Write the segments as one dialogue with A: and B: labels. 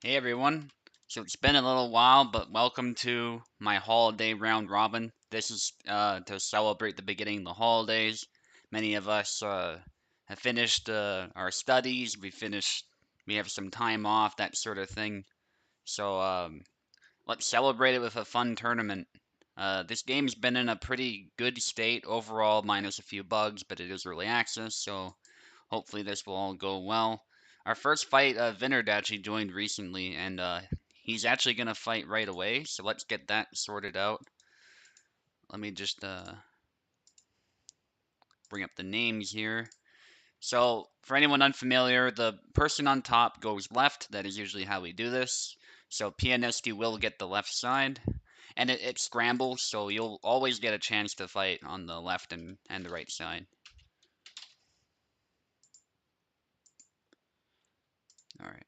A: Hey everyone. So it's been a little while, but welcome to my holiday round robin. This is to celebrate the beginning of the holidays. Many of us have finished our studies. We have some time off, that sort of thing. So let's celebrate it with a fun tournament. This game's been in a pretty good state overall, minus a few bugs, but it is early access, so hopefully this will all go well. Our first fight, Vinard actually joined recently, and he's actually going to fight right away, so let's get that sorted out. Let me just bring up the names here. So, for anyone unfamiliar, the person on top goes left. That is usually how we do this. So, Pianisti will get the left side, and it scrambles, so you'll always get a chance to fight on the left and the right side. All right.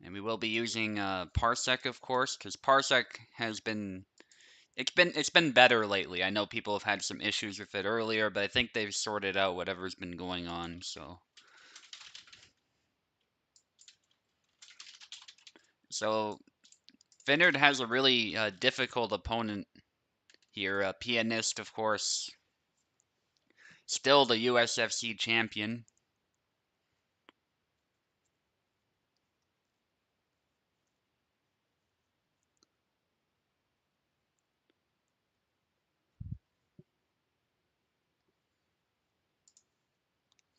A: And we will be using Parsec, of course, because Parsec has been it's been better lately. I know people have had some issues with it earlier, but I think they've sorted out whatever's been going on. So Vinard has a really difficult opponent here. Pianist, of course, still the USFC champion.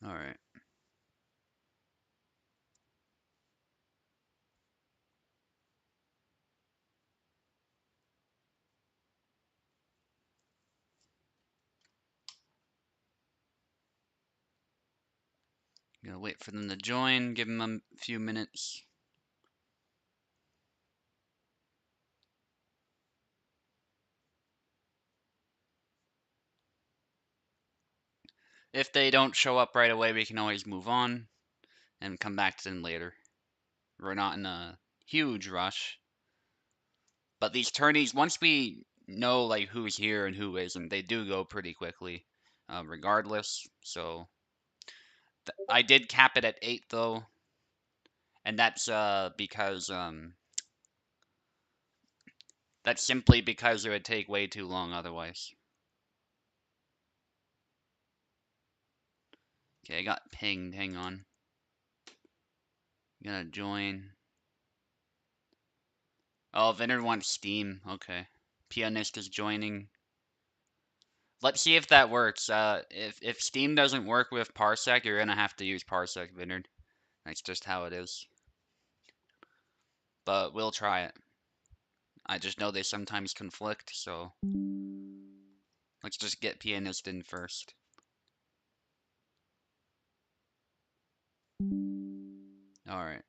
A: All right. Gonna wait for them to join, give them a few minutes. If they don't show up right away, we can always move on and come back to them later. We're not in a huge rush. But these tourneys, once we know like who's here and who isn't, they do go pretty quickly, regardless. So I did cap it at 8 though, and that's simply because it would take way too long otherwise. Okay, I got pinged. Hang on. I'm gonna join. Oh, Vinner wants Steam. Okay. Pianist is joining. Let's see if that works. If Steam doesn't work with Parsec, you're gonna have to use Parsec, Vinard. That's just how it is. But we'll try it. I just know they sometimes conflict, so let's just get pianist in first. Alright.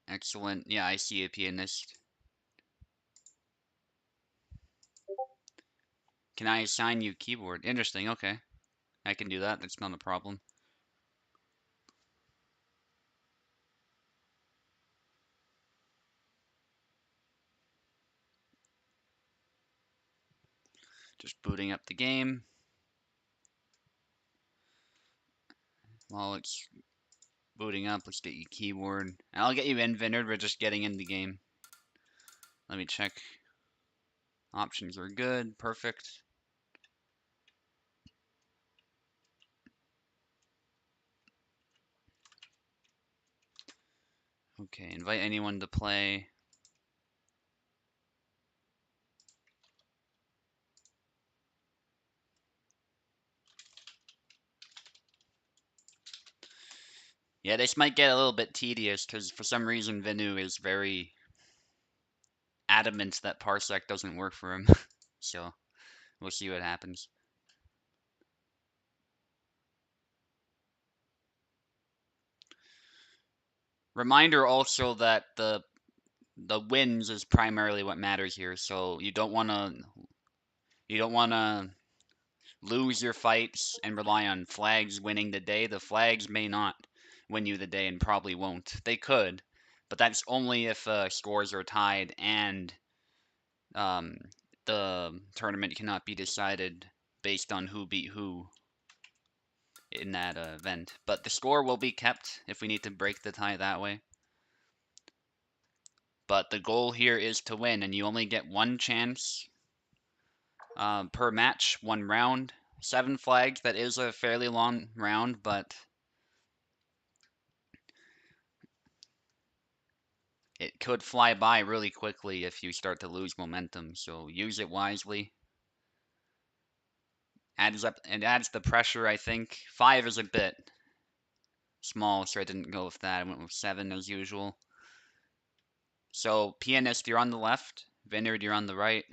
A: Excellent. Yeah, I see a pianist. Can I assign you keyboard? Interesting, okay. I can do that, that's not a problem. Just booting up the game. While it's booting up, let's get you keyboard. I'll get you in, Vinard, we're just getting in the game. Let me check. Options are good, perfect. Okay, invite anyone to play. Yeah, this might get a little bit tedious because for some reason Venu is very adamant that Parsec doesn't work for him. So we'll see what happens. Reminder also that the wins is primarily what matters here. So you don't wanna lose your fights and rely on flags winning the day. The flags may not win you the day and probably won't. They could, but that's only if scores are tied and Um, the tournament cannot be decided based on who beat who in that event. But the score will be kept if we need to break the tie that way. But the goal here is to win, and you only get one chance per match, one round. 7 flags, that is a fairly long round, but it could fly by really quickly if you start to lose momentum, so use it wisely. It adds the pressure, I think. 5 is a bit small, so I didn't go with that. I went with 7 as usual. So, Pianist, you're on the left. Vineyard, you're on the right.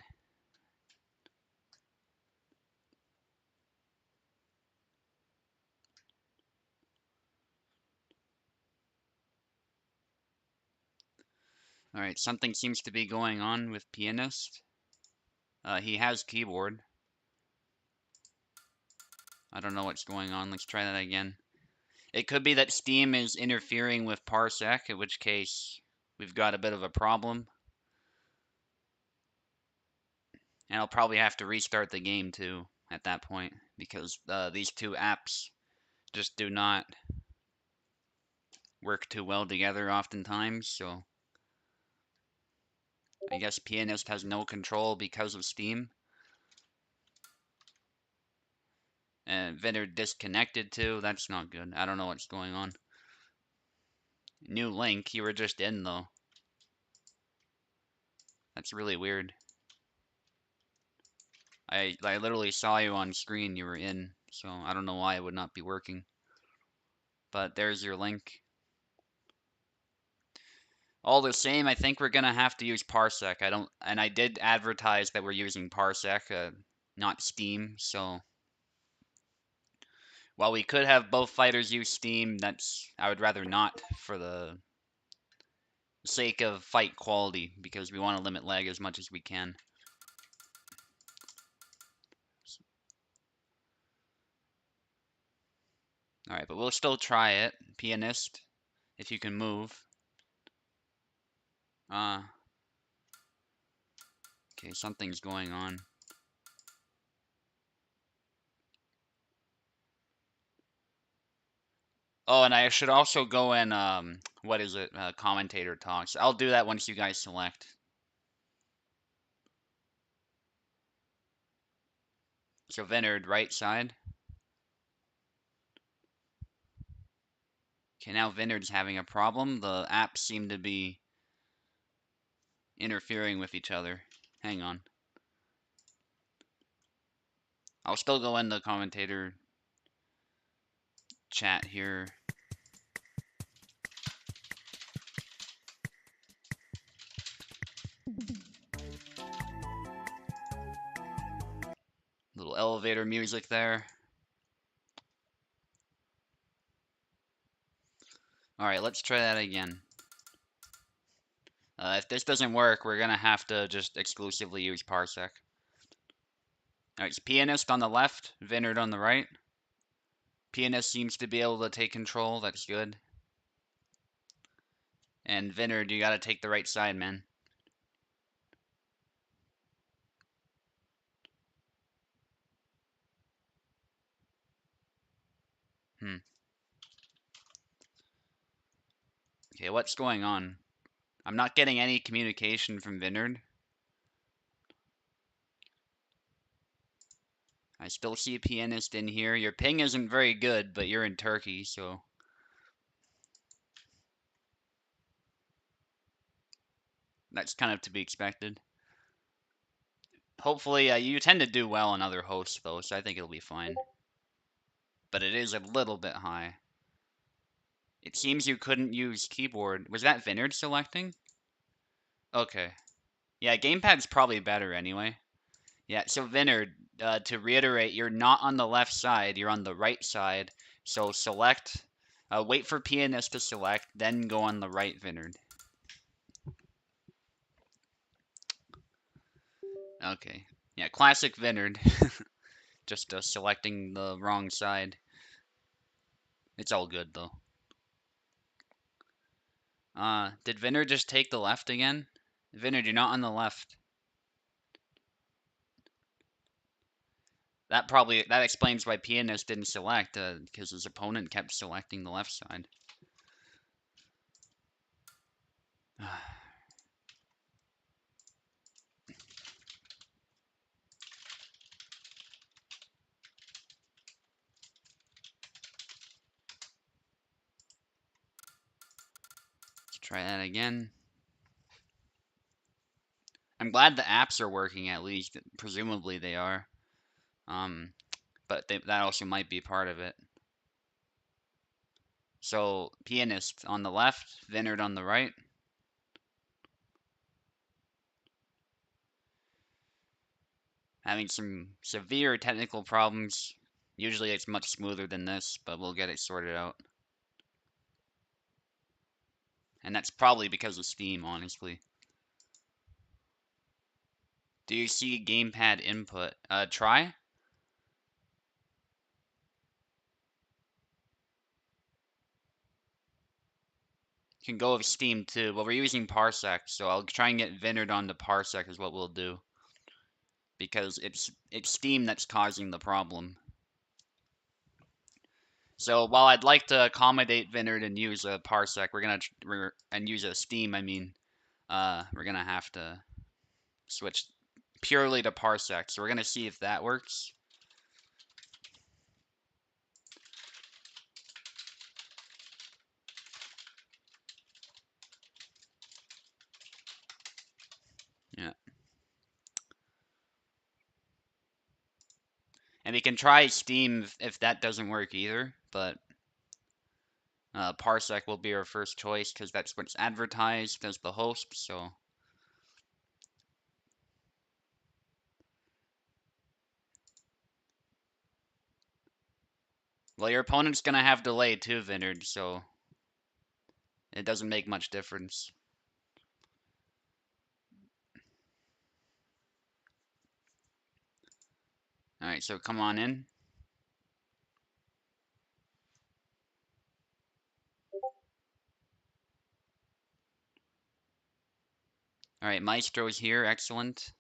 A: Alright, something seems to be going on with Pianist. He has keyboard. I don't know what's going on. Let's try that again. It could be that Steam is interfering with Parsec, in which case we've got a bit of a problem. And I'll probably have to restart the game too at that point because these two apps just do not work too well together oftentimes. So I guess Pianist has no control because of Steam. And Vendor disconnected too. That's not good. I don't know what's going on. New link. You were just in though. That's really weird. I literally saw you on screen. You were in. So I don't know why it would not be working. But there's your link. All the same, I think we're gonna have to use Parsec. I did advertise that we're using Parsec, not Steam. So while we could have both fighters use Steam, I would rather not for the sake of fight quality because we want to limit lag as much as we can. All right, but we'll still try it. Pianist, if you can move. Uh, okay, something's going on. Oh, and I should also go in, what is it? Commentator talks. I'll do that once you guys select. So Vineyard, right side. Okay, now Vineyard's having a problem. The apps seem to be interfering with each other. Hang on. I'll still go in the commentator chat here. Little elevator music there. Alright, let's try that again. If this doesn't work, we're gonna have to just exclusively use Parsec. Alright, it's Pianist on the left, Vineyard on the right. Pianist seems to be able to take control, that's good. And Vineyard, you gotta take the right side, man. Hmm. Okay, what's going on? I'm not getting any communication from Vineyard. I still see a Pianist in here. Your ping isn't very good, but you're in Turkey, so... That's kind of to be expected. Hopefully, you tend to do well on other hosts, though, so I think it'll be fine. But it is a little bit high. It seems you couldn't use keyboard. Was that Vineyard selecting? Okay. Yeah, gamepad's probably better anyway. Yeah, so Vineyard, to reiterate, you're not on the left side, you're on the right side. So select, wait for Pianist to select, then go on the right, Vineyard. Okay. Yeah, classic Vineyard. Just selecting the wrong side. It's all good, though. Did Vineyard just take the left again? Vineyard, you're not on the left. that explains why Pianist didn't select, because his opponent kept selecting the left side. Let's try that again. I'm glad the apps are working at least. Presumably they are. But that also might be part of it. So Pianist on the left, Vinard on the right. Having some severe technical problems. Usually it's much smoother than this, but we'll get it sorted out. And that's probably because of Steam, honestly. Do you see gamepad input? Try? You can go with Steam too. Well, we're using Parsec, so I'll try and get Vinard onto Parsec is what we'll do. Because it's Steam that's causing the problem. So while I'd like to accommodate Vinard and use a Parsec, and use a Steam, I mean, we're gonna have to switch purely to Parsec. So we're gonna see if that works. Yeah. And we can try Steam if that doesn't work either, but Parsec will be our first choice because that's what's advertised as the host, so. Well, your opponent's gonna have delay too, Vinard, so it doesn't make much difference. Alright, so come on in. Alright, Maestro's here, excellent.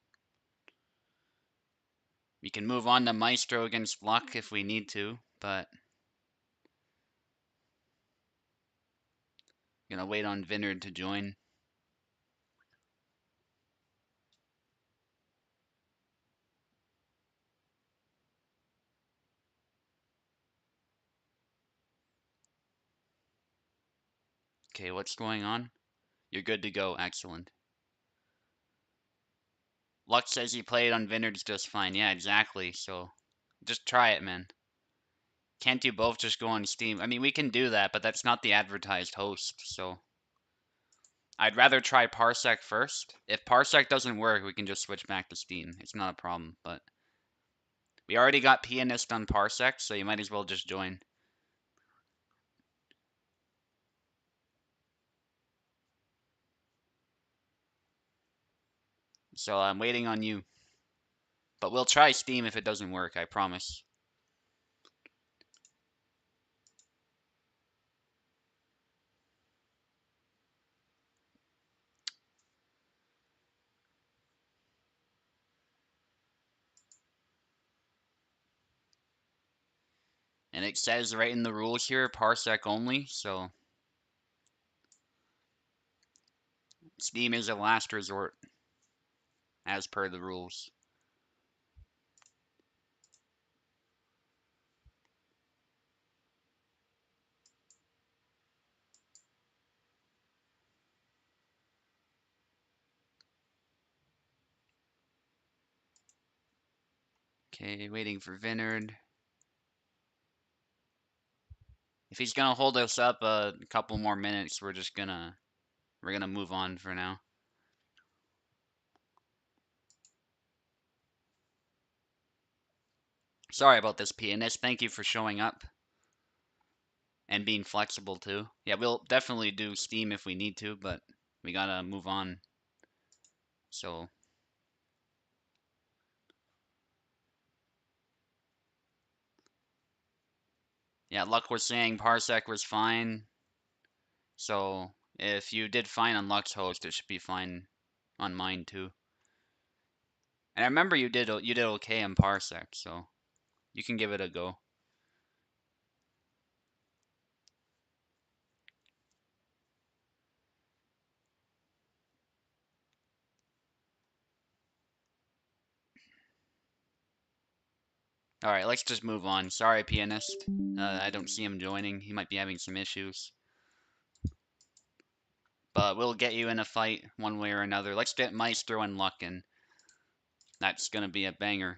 A: We can move on to Maestro against Luck if we need to, but gonna wait on Vinard to join. Okay, what's going on? You're good to go, excellent. Luck says he played on Vinard's just fine. Yeah, exactly, so just try it, man. Can't you both just go on Steam? I mean, we can do that, but that's not the advertised host, so. I'd rather try Parsec first. If Parsec doesn't work, we can just switch back to Steam. It's not a problem, but we already got Pianist on Parsec, so you might as well just join. So I'm waiting on you. But we'll try Steam if it doesn't work, I promise. And it says right in the rules here, Parsec only, so Steam is a last resort, as per the rules. Okay, waiting for Vinard. If he's gonna hold us up a couple more minutes, we're gonna move on for now. Sorry about this, Pianist. Thank you for showing up and being flexible too. Yeah, we'll definitely do Steam if we need to, but we gotta move on. So yeah, Luck was saying Parsec was fine. So if you did fine on Luck's host, it should be fine on mine too. And I remember you did okay on Parsec, so You can give it a go. Alright, let's just move on. Sorry, pianist. I don't see him joining. He might be having some issues. But we'll get you in a fight one way or another. Let's get Maestro and Luck in. That's gonna be a banger.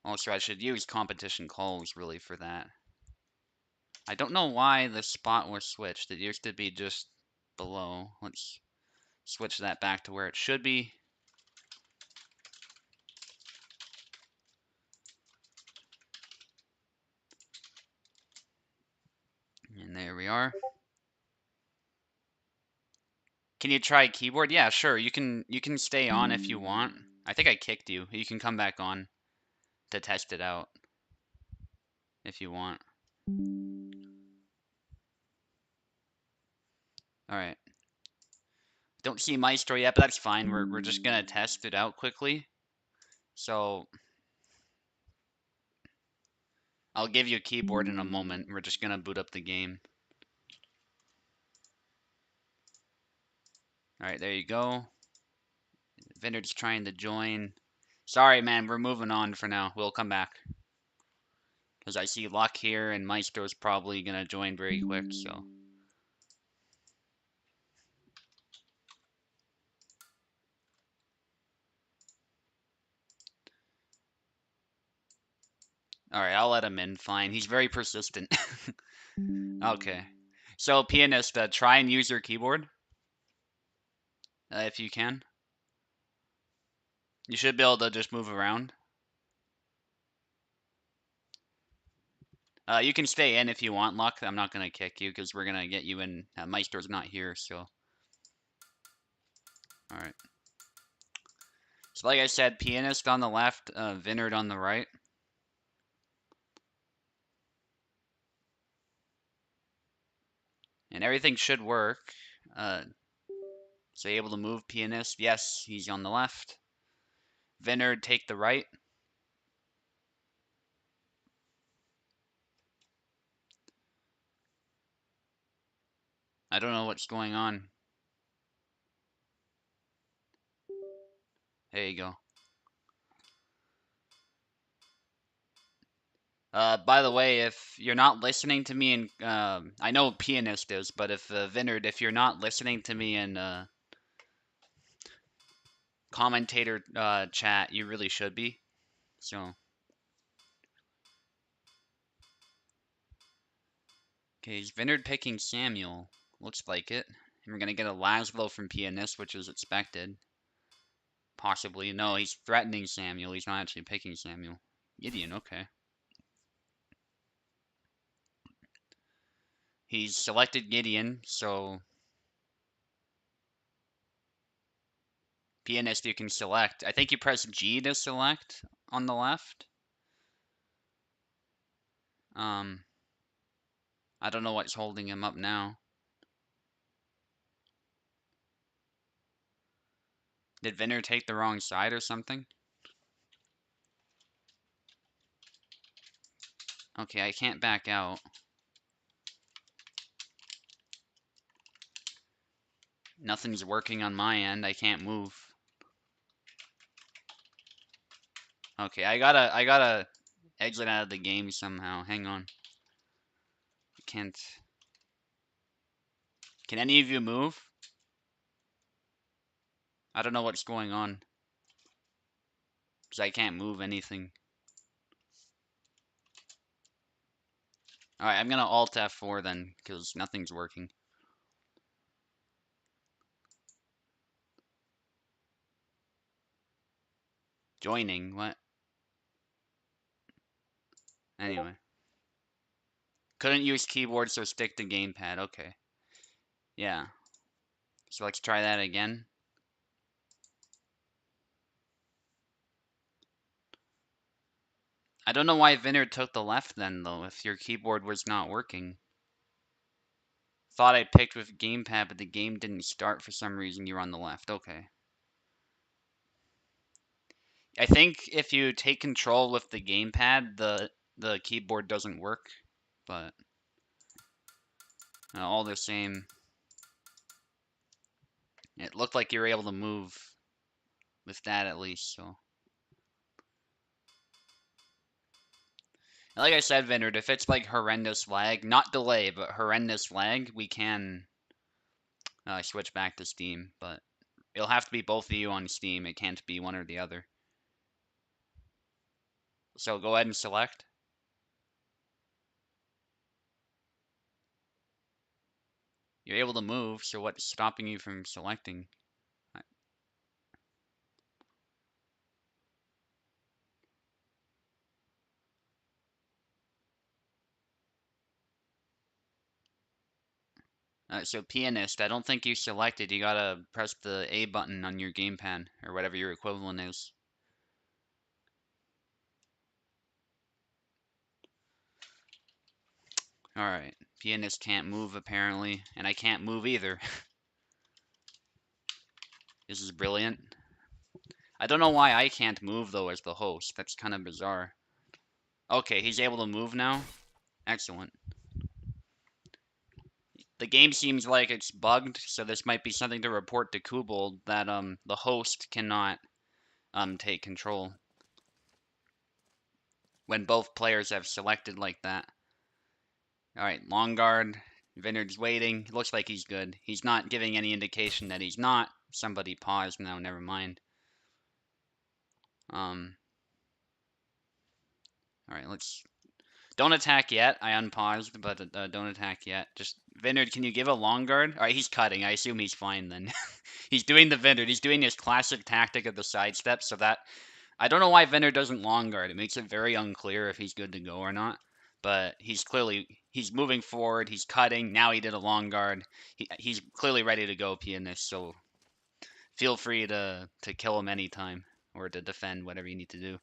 A: Also, I should use competition calls really for that. I don't know why the spot was switched. It used to be just below. Let's switch that back to where it should be. And there we are. Can you try keyboard? Yeah, sure. You can stay on if you want. I think I kicked you. You can come back on to test it out if you want. Alright. Don't see Maestro yet, but that's fine. We're just gonna test it out quickly. So I'll give you a keyboard in a moment. We're just gonna boot up the game. Alright, there you go. Vineyard's trying to join. Sorry, man, we're moving on for now. We'll come back. Because I see Luck here, and Maestro's probably gonna join very quick, so. Alright, I'll let him in. Fine. He's very persistent. Okay. So, pianist, try and use your keyboard. If you can. You should be able to just move around. You can stay in if you want, Luck. I'm not gonna kick you because we're gonna get you in. Maestro's not here, so. Alright. So like I said, pianist on the left, Vineyard on the right. And everything should work. So able to move pianist. Yes, he's on the left. Vineyard, take the right. I don't know what's going on. There you go. By the way, if you're not listening to me in, I know pianist is, but if Vineyard, if you're not listening to me in commentator chat, you really should be. So, okay, is Vineyard picking Samuel? Looks like it. And we're gonna get a Laszlo from pianist, which is expected. Possibly. No, he's threatening Samuel. He's not actually picking Samuel. Gideon, okay. He's selected Gideon, so pianist you can select. I think you press G to select on the left. I don't know what's holding him up now. Did Vinner take the wrong side or something? Okay, I can't back out. Nothing's working on my end. I can't move. Okay, I gotta exit out of the game somehow. Hang on. I can't. Can any of you move? I don't know what's going on. Because I can't move anything. Alright, I'm gonna Alt F4 then, because nothing's working. Joining, what? Anyway. Couldn't use keyboard, so stick to gamepad, okay. Yeah. So let's try that again. I don't know why Vinner took the left then, though, if your keyboard was not working. Thought I picked with gamepad, but the game didn't start for some reason. You're on the left, okay. I think if you take control with the gamepad, the keyboard doesn't work, but all the same, it looked like you were able to move with that at least. So, like I said, Vineyard, if it's like horrendous lag, not delay, but horrendous lag, we can switch back to Steam, but it'll have to be both of you on Steam. It can't be one or the other. So go ahead and select. You're able to move, so what's stopping you from selecting? So pianist, I don't think you selected. You gotta press the A button on your gamepad, or whatever your equivalent is. Alright, pianist can't move apparently, and I can't move either. This is brilliant. I don't know why I can't move though as the host. That's kind of bizarre. Okay, he's able to move now. Excellent. The game seems like it's bugged, so this might be something to report to Kubel that the host cannot take control when both players have selected like that. Alright, long guard. Vineyard's waiting. Looks like he's good. He's not giving any indication that he's not. Somebody paused now, never mind. Alright, let's... Don't attack yet. I unpaused, but don't attack yet. Just, Vineyard, can you give a long guard? Alright, he's cutting. I assume he's fine then. He's doing the Vineyard. He's doing his classic tactic of the sidestep, so that... I don't know why Vineyard doesn't long guard. It makes it very unclear if he's good to go or not. But he's moving forward. He's cutting. Now he did a long guard. He's clearly ready to go, pianist. So feel free to kill him anytime or to defend whatever you need to do.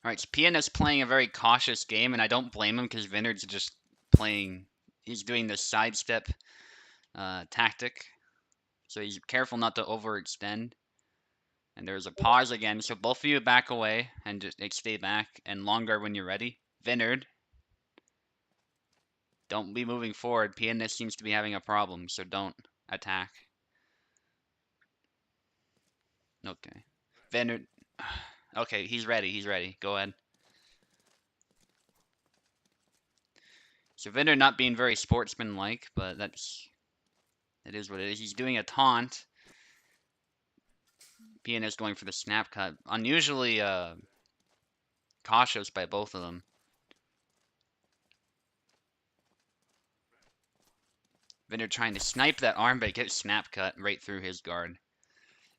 A: All right, so pianist playing a very cautious game, and I don't blame him because Vineyard's just playing. He's doing the sidestep tactic, so he's careful not to overextend. And there's a pause again, so both of you back away and just stay back and longer when you're ready. Vineyard, don't be moving forward. Pianist seems to be having a problem, so don't attack. Okay. Vineyard, okay, he's ready, he's ready. Go ahead. So Vineyard not being very sportsmanlike, but it is what it is. He's doing a taunt. Pianist going for the snap cut. Unusually cautious by both of them. Vineyard trying to snipe that arm, but gets snap cut right through his guard.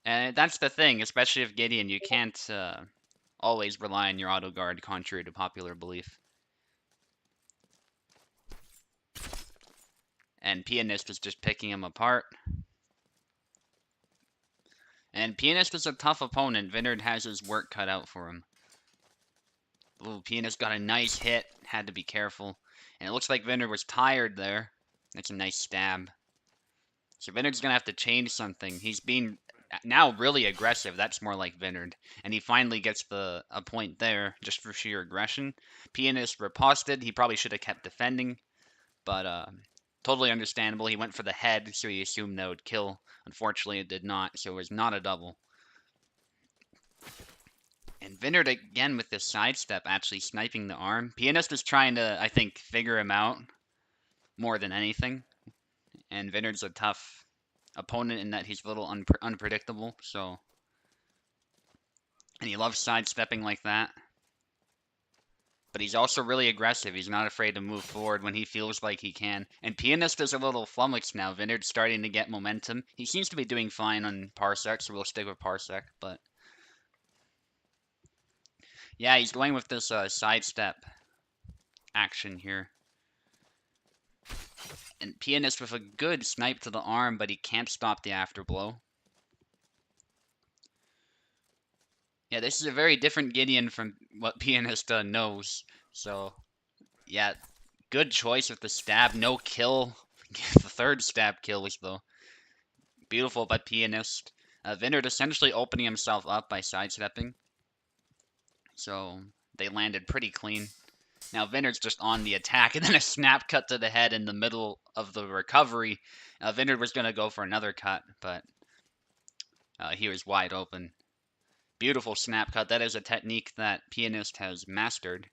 A: And that's the thing, especially if Gideon, you can't always rely on your auto guard, contrary to popular belief. And Pianist is just picking him apart. And Pianist is a tough opponent. Vineyard has his work cut out for him. Ooh, Pianist got a nice hit. Had to be careful. And it looks like Vineyard was tired there. That's a nice stab. So Vineyard's going to have to change something. He's being now really aggressive. That's more like Vineyard. And he finally gets a point there just for sheer aggression. Pianist riposted. He probably should have kept defending. But totally understandable. He went for the head, so he assumed that would kill. Unfortunately, it did not, so it was not a double. And Vineyard again with this sidestep, actually sniping the arm. Pianist is trying to, I think, figure him out more than anything. And Vineyard's a tough opponent in that he's a little unpredictable, so... And he loves sidestepping like that. But he's also really aggressive. He's not afraid to move forward when he feels like he can. And Pianist is a little flummoxed now. Vineyard's starting to get momentum. He seems to be doing fine on Parsec, so we'll stick with Parsec, but... Yeah, he's going with this sidestep action here. And Pianist with a good snipe to the arm, but he can't stop the afterblow. Yeah, this is a very different Gideon from what Pianist knows. So, yeah, good choice with the stab. No kill. The third stab kill was, though, beautiful by Pianist. Vinard essentially opening himself up by sidestepping. So they landed pretty clean. Now Vinard's just on the attack, and then a snap cut to the head in the middle of the recovery. Vinard was going to go for another cut, but he was wide open. Beautiful snap cut. That is a technique that Pianist has mastered.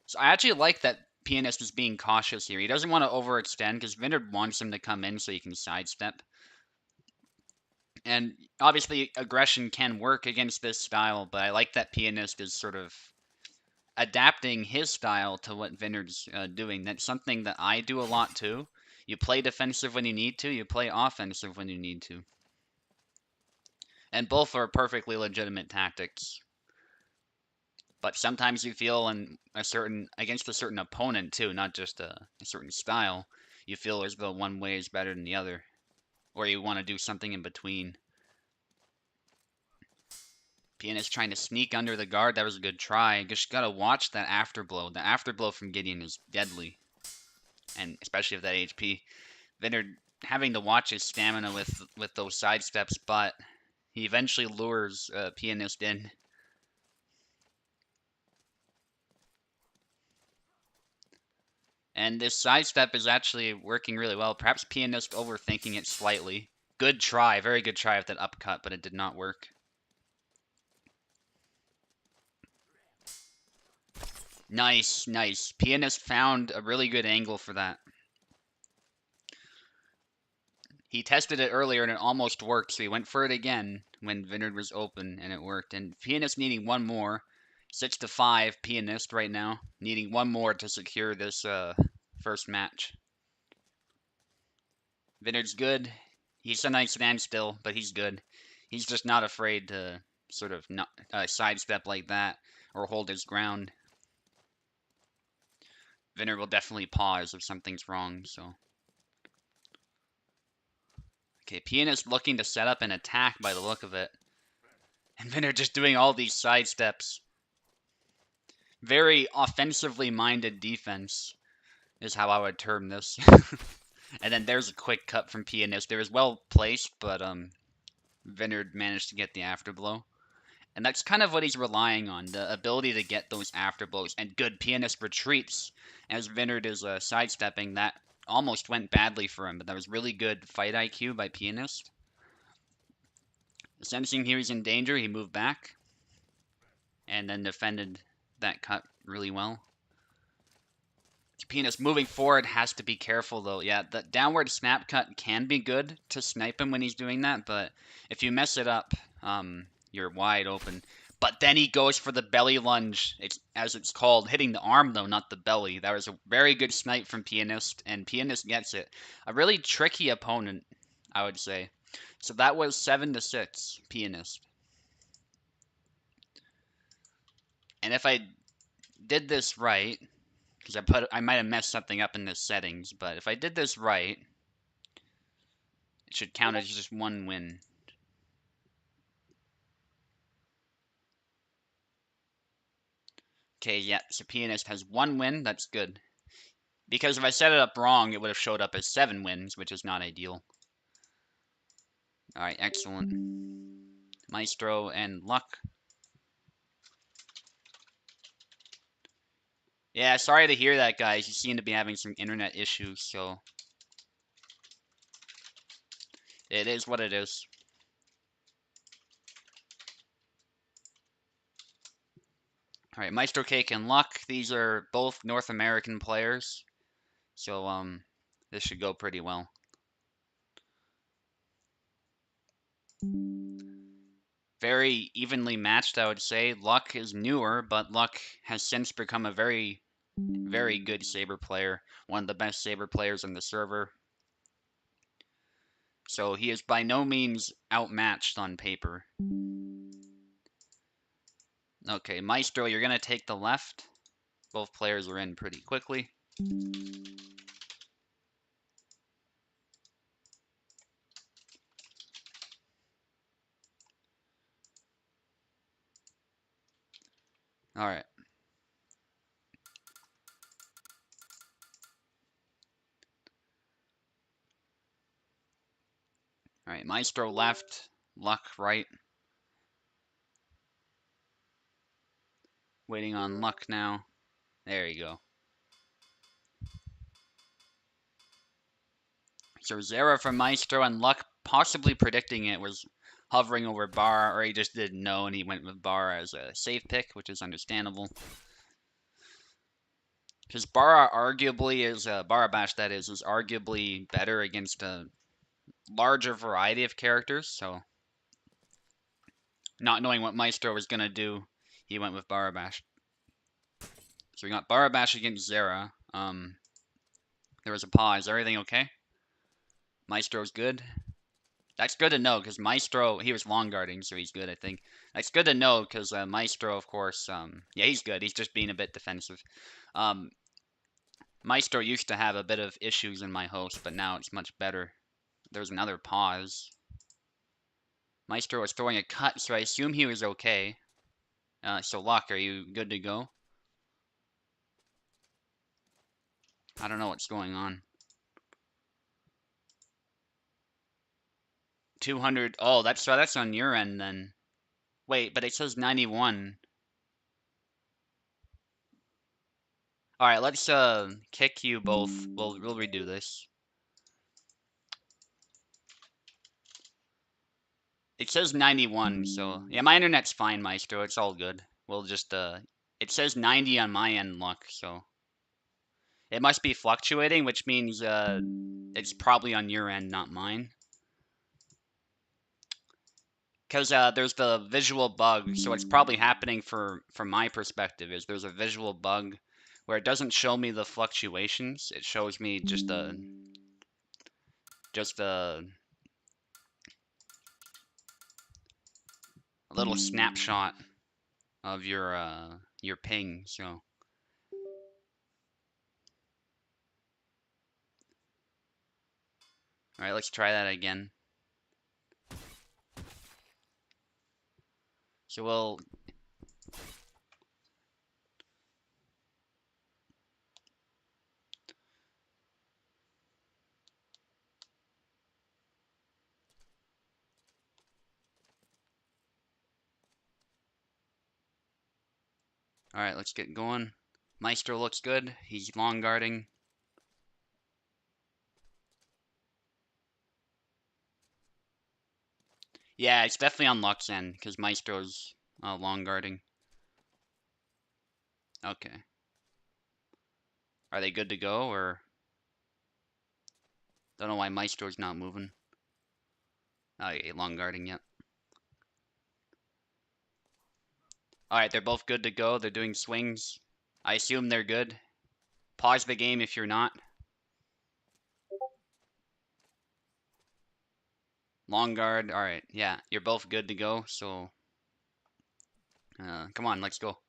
A: So I actually like that Pianist is being cautious here. He doesn't want to overextend because Vinard wants him to come in so he can sidestep. And obviously aggression can work against this style, but I like that Pianist is sort of adapting his style to what Vinard's doing. That's something that I do a lot too. You play defensive when you need to, you play offensive when you need to. And both are perfectly legitimate tactics. But sometimes you feel against a certain opponent too, not just a certain style, you feel as though one way is better than the other. Or you want to do something in between. Pianist trying to sneak under the guard. That was a good try. Just gotta watch that afterblow. The afterblow from Gideon is deadly. And especially with that HP. Vinard having to watch his stamina with those sidesteps, but he eventually lures Pianist in. And this sidestep is actually working really well. Perhaps Pianist overthinking it slightly. Good try, very good try with that upcut, but it did not work. Nice, nice. Pianist found a really good angle for that. He tested it earlier and it almost worked, so he went for it again when Vinard was open and it worked. And Pianist needing one more. 6-5 Pianist right now, needing one more to secure this first match. Vinard's good. He's a nice standstill, but he's good. He's just not afraid to sort of not, sidestep like that or hold his ground. Vinard will definitely pause if something's wrong, so. Okay, Pianist looking to set up an attack by the look of it. And Vinard just doing all these sidesteps. Very offensively minded defense is how I would term this. And then there's a quick cut from Pianist. It was well placed, but Vinard managed to get the afterblow. And that's kind of what he's relying on, the ability to get those afterblows. And good Pianist retreats as Vinard is sidestepping. That almost went badly for him, but that was really good fight IQ by Pianist. Sensing he was in danger, he moved back. And then defended that cut really well. Pianist moving forward has to be careful though. Yeah, the downward snap cut can be good to snipe him when he's doing that, but if you mess it up, you're wide open. But then he goes for the belly lunge, as it's called, hitting the arm though, not the belly. That was a very good snipe from Pianist, and Pianist gets it. A really tricky opponent, I would say. So that was 7-6, Pianist. And if I did this right, because I might have messed something up in the settings, but if I did this right, it should count as just one win. Okay, yeah, so Pianist has one win, that's good. Because if I set it up wrong, it would have showed up as 7 wins, which is not ideal. Alright, excellent. Maestro and Luck. Yeah, sorry to hear that, guys. You seem to be having some internet issues, so it is what it is. Alright, Maestro Cake and Luck. These are both North American players. So, this should go pretty well. Very evenly matched, I would say. Luck is newer, but Luck has since become a very, very good Saber player. One of the best Saber players in the server. So he is by no means outmatched on paper. Okay, Maestro, you're going to take the left. Both players are in pretty quickly. Alright. Alright, Maestro left. Luck right. Waiting on Luck now. There you go. So Zera from Maestro and Luck possibly predicting it was hovering over Bar, or he just didn't know and he went with Bar as a safe pick, which is understandable. Because Bara arguably is Barabash, that is arguably better against a larger variety of characters. So, not knowing what Maestro was gonna do, he went with Barabash. So we got Barabash against Zera. There was a pause. Everything okay? Maestro's good. That's good to know because Maestro, he was long guarding, so he's good, I think. That's good to know because Maestro, of course, yeah, he's good. He's just being a bit defensive. Um, Maestro used to have a bit of issues in my host, but now it's much better. There's another pause. Maestro was throwing a cut, so I assume he was okay. So Luck, are you good to go? I don't know what's going on. 200. Oh, that's on your end then. Wait, but it says 91. All right, let's kick you both. We'll redo this. It says 91, so yeah, my internet's fine, Maestro. It's all good. We'll just it says 90 on my end, Luck, so it must be fluctuating, which means it's probably on your end, not mine. Because there's the visual bug, so what's probably happening from my perspective is there's a visual bug where it doesn't show me the fluctuations. It shows me just a little snapshot of your ping. So, all right, let's try that again. So we'll all right, let's get going. Maestro looks good. He's long guarding. Yeah, it's definitely on Luck's end because Maestro's long guarding. Okay. Are they good to go or? Don't know why Maestro's not moving. Oh, yeah, long guarding, yep. Alright, they're both good to go. They're doing swings. I assume they're good. Pause the game if you're not. Long guard. Alright, yeah. You're both good to go, so... come on, let's go.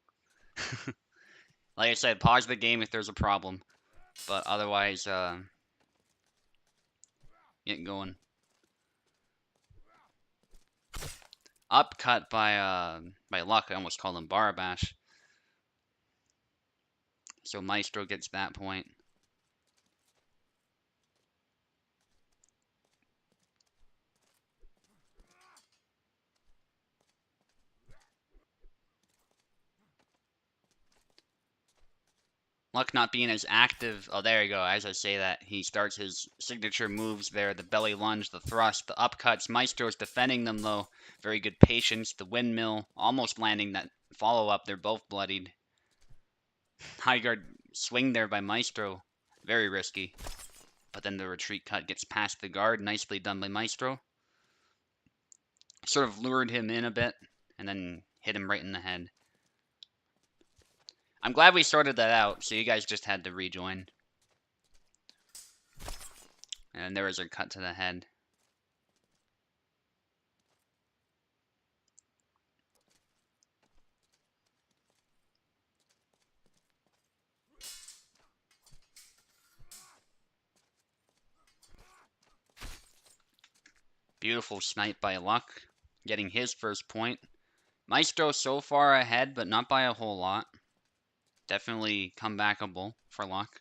A: Like I said, pause the game if there's a problem. But otherwise, get going. Upcut by Luck. I almost called him Barabash. So Maestro gets that point. Luck not being as active. Oh, there you go. As I say that, he starts his signature moves there. The belly lunge, the thrust, the upcuts. Maestro's defending them, though. Very good patience. The windmill, almost landing that follow-up. They're both bloodied. High guard swing there by Maestro. Very risky. But then the retreat cut gets past the guard. Nicely done by Maestro. Sort of lured him in a bit, and then hit him right in the head. I'm glad we sorted that out, so you guys just had to rejoin. And there was a cut to the head. Beautiful snipe by Luck, getting his first point. Maestro so far ahead, but not by a whole lot. Definitely comebackable for Luck.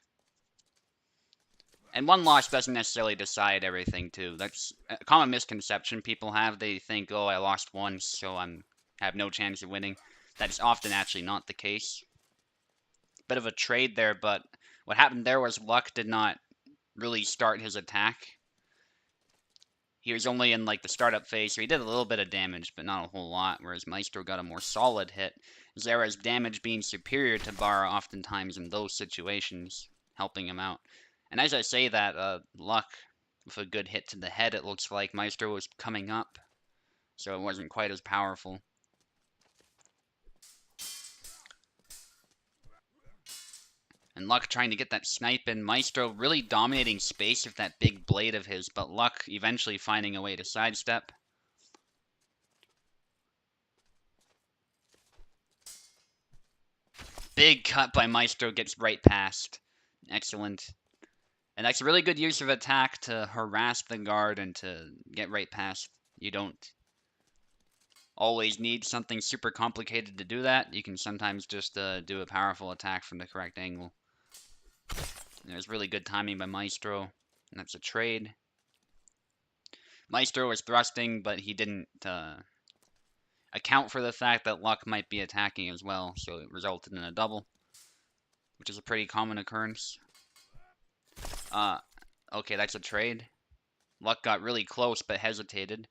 A: And one loss doesn't necessarily decide everything, too. That's a common misconception people have. They think, oh, I lost once, so I have no chance of winning. That is often actually not the case. Bit of a trade there, but what happened there was Luck did not really start his attack. He was only in like the startup phase, so he did a little bit of damage, but not a whole lot, whereas Maestro got a more solid hit. Zera's damage being superior to Bara oftentimes in those situations, helping him out. And as I say that, Luck with a good hit to the head, it looks like Maestro was coming up, so it wasn't quite as powerful. And Luck trying to get that snipe in. Maestro really dominating space with that big blade of his, but Luck eventually finding a way to sidestep. Big cut by Maestro, gets right past. Excellent. And that's a really good use of attack to harass the guard and to get right past. You don't always need something super complicated to do that. You can sometimes just do a powerful attack from the correct angle. And there's really good timing by Maestro. And that's a trade. Maestro was thrusting, but he didn't account for the fact that Luck might be attacking as well, so it resulted in a double, which is a pretty common occurrence. Okay, that's a trade. Luck got really close, but hesitated.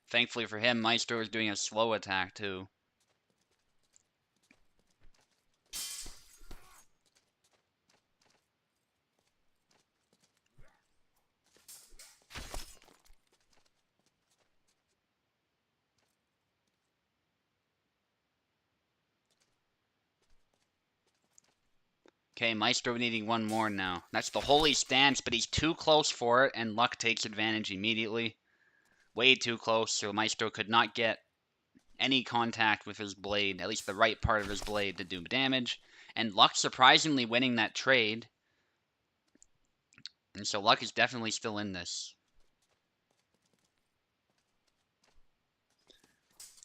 A: Thankfully for him, Maestro is doing a slow attack, too. Okay, Maestro needing one more now. That's the holy stance, but he's too close for it, and Luck takes advantage immediately. Way too close, so Maestro could not get any contact with his blade, at least the right part of his blade, to do damage. And Luck surprisingly winning that trade. And so Luck is definitely still in this.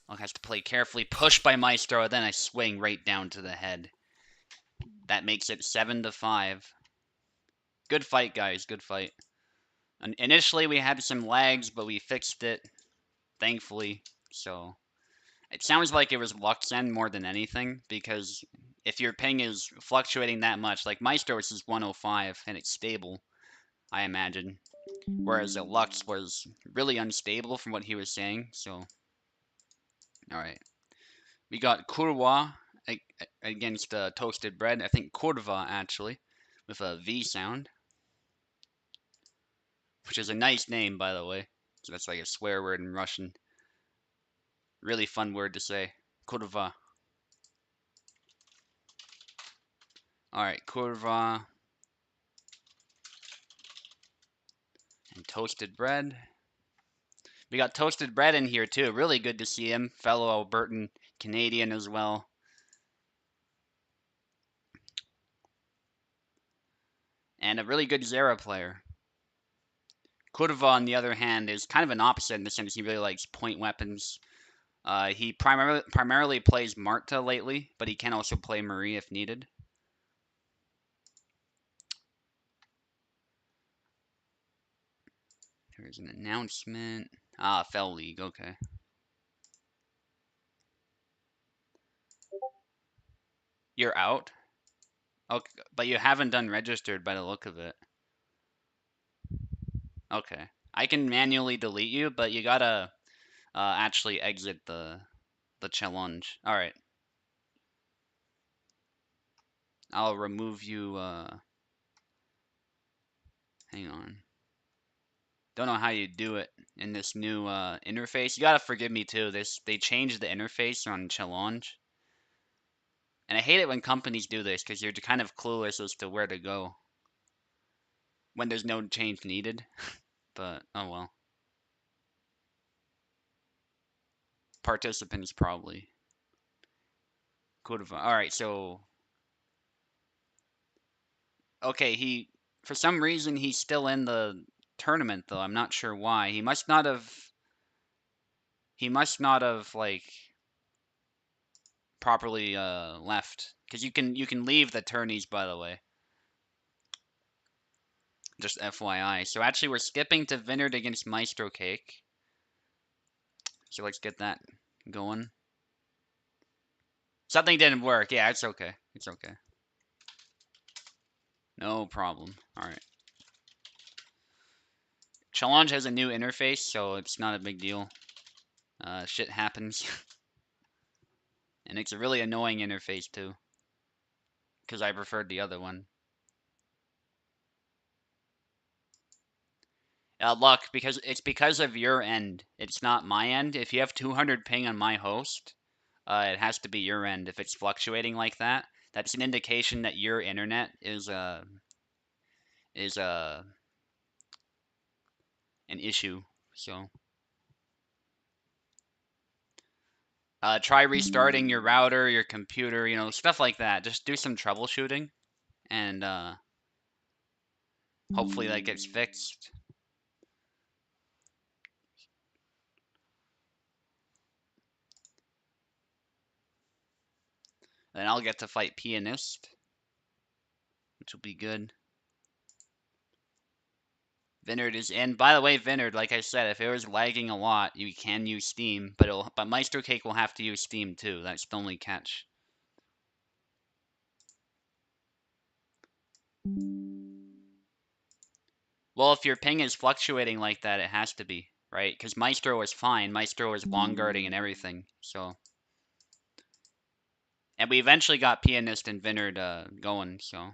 A: Luck has to play carefully. Push by Maestro, then a swing right down to the head. That makes it 7-5. Good fight, guys. Good fight. And initially, we had some lags, but we fixed it, thankfully. So it sounds like it was Luck's end more than anything, because if your ping is fluctuating that much, like Maestro's is 105, and it's stable, I imagine. Whereas Lux was really unstable from what he was saying, so... Alright. We got Kurwa against Toasted Bread. I think Kurva, actually, with a V sound. Which is a nice name, by the way. So that's like a swear word in Russian. Really fun word to say. Kurva. Alright, Kurva. And Toasted Bread. We got Toasted Bread in here, too. Really good to see him. Fellow Albertan Canadian as well. And a really good Zera player. Kurva, on the other hand, is kind of an opposite in the sense he really likes point weapons. He primarily plays Marta lately, but he can also play Marie if needed. Here's an announcement. Ah, Fell League, okay. You're out? Okay, but you haven't done registered by the look of it. Okay. I can manually delete you, but you gotta actually exit the challenge. Alright. I'll remove you, hang on. Don't know how you do it in this new interface. You gotta forgive me too. They changed the interface on challenge. And I hate it when companies do this because you're kind of clueless as to where to go when there's no change needed. But, oh well. Participants probably. Could have. Alright, so. Okay, for some reason, he's still in the tournament, though. I'm not sure why. He must not have, like, properly left. Because you can leave the tourneys, by the way. Just FYI. So actually, we're skipping to Vineyard against Maestro Cake. So let's get that going. Something didn't work. Yeah, it's okay. It's okay. No problem. Alright. Challenge has a new interface, so it's not a big deal. Shit happens. And it's a really annoying interface, too. Because I preferred the other one. Luck, because of your end. It's not my end. If you have 200 ping on my host, it has to be your end. If it's fluctuating like that, that's an indication that your internet is an issue. So try restarting your router, your computer, stuff like that. Just do some troubleshooting, and hopefully that gets fixed. Then I'll get to fight Pianist, which will be good. Vineyard is in. By the way, Vineyard, like I said, if it was lagging a lot, you can use Steam, but Maestro Cake will have to use Steam too. That's the only catch. Well, if your ping is fluctuating like that, it has to be, right? Because Maestro was fine. Maestro was long guarding and everything, so. And we eventually got Pianist and Vineyard going, so.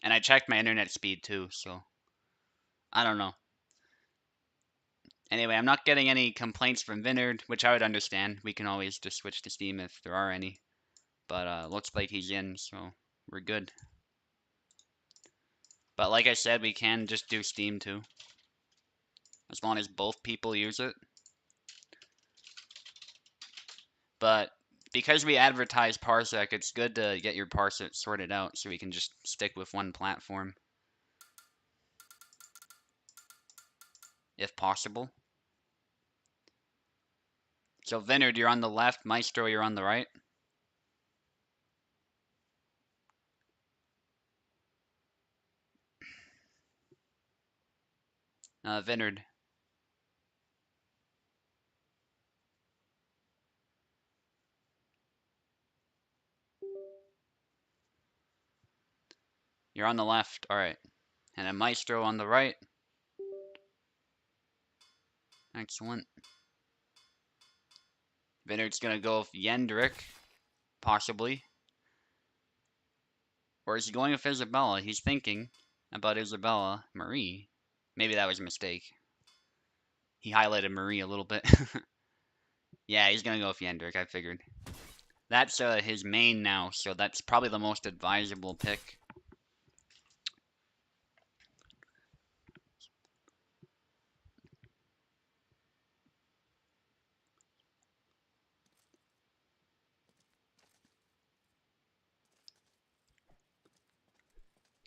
A: And I checked my internet speed too, so. I don't know. Anyway, I'm not getting any complaints from Vineyard, which I would understand. We can always just switch to Steam if there are any. But looks like he's in, so we're good. But like I said, we can just do Steam too. As long as both people use it. But because we advertise Parsec, it's good to get your Parsec sorted out so we can just stick with one platform. If possible. So Vineyard, you're on the left. Maestro, you're on the right. Vineyard. You're on the left. Alright. And then Maestro on the right. Excellent. Vineyard's gonna go with Yendrick. Possibly. Or is he going with Isabella? He's thinking about Isabella. Marie. Maybe that was a mistake. He highlighted Marie a little bit. Yeah, he's gonna go with Yendrick, I figured. That's his main now, so that's probably the most advisable pick.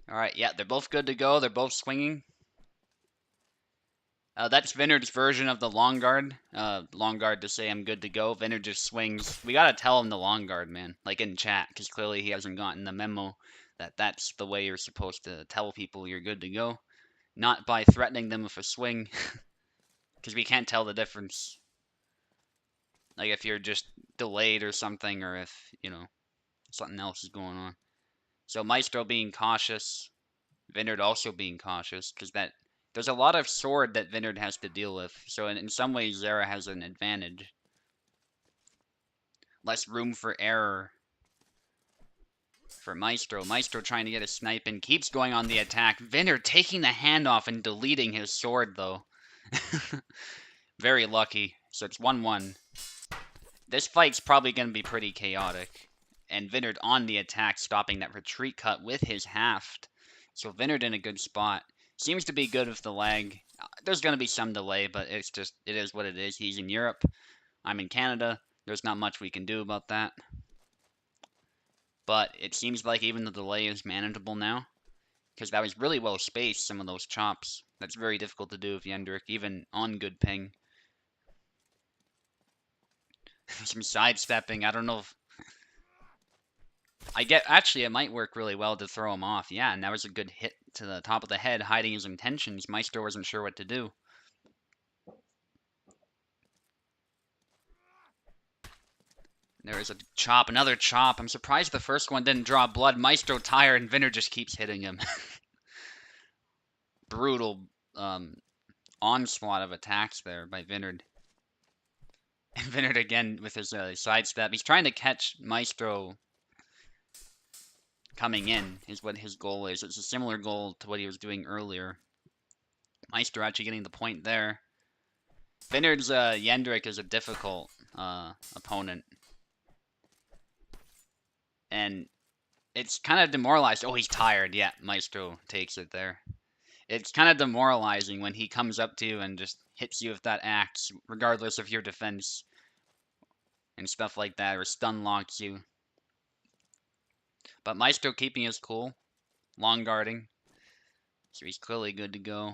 A: Alright, yeah, they're both good to go. They're both swinging. That's Vineyard's version of the long guard. Long guard to say I'm good to go. Vineyard just swings. We gotta tell him the long guard, man. Like in chat, because clearly he hasn't gotten the memo that that's the way you're supposed to tell people you're good to go. Not by threatening them with a swing. Because we can't tell the difference. Like if you're just delayed or something, or if, something else is going on. So Maestro being cautious. Vineyard also being cautious, because there's a lot of sword that Vineyard has to deal with. So in some ways, Zera has an advantage. Less room for error for Maestro. Maestro trying to get a snipe and keeps going on the attack. Vineyard taking the handoff and deleting his sword, though. Very lucky. So it's 1-1. This fight's probably going to be pretty chaotic. And Vineyard on the attack, stopping that retreat cut with his haft. So Vineyard in a good spot. Seems to be good with the lag. There's going to be some delay, but it is what it is. He's in Europe. I'm in Canada. There's not much we can do about that. But it seems like even the delay is manageable now. Because that was really well spaced, some of those chops. That's very difficult to do with Yendrick, even on good ping. Some sidestepping. I don't know if actually it might work really well to throw him off. Yeah, and that was a good hit to the top of the head, hiding his intentions. Maestro wasn't sure what to do. There is a chop, another chop. I'm surprised the first one didn't draw blood. Maestro tired, and Vinner just keeps hitting him. Brutal onslaught of attacks there by Vinard. And Vinard again with his sidestep. He's trying to catch Maestro coming in, is what his goal is. It's a similar goal to what he was doing earlier. Maestro actually getting the point there. Vinard's Yendrick is a difficult opponent. And it's kind of demoralized. Oh, he's tired. Yeah, Maestro takes it there. It's kind of demoralizing when he comes up to you and just hits you with that axe, regardless of your defense and stuff like that, or stun locks you. But Maestro keeping his cool, long guarding, so he's clearly good to go.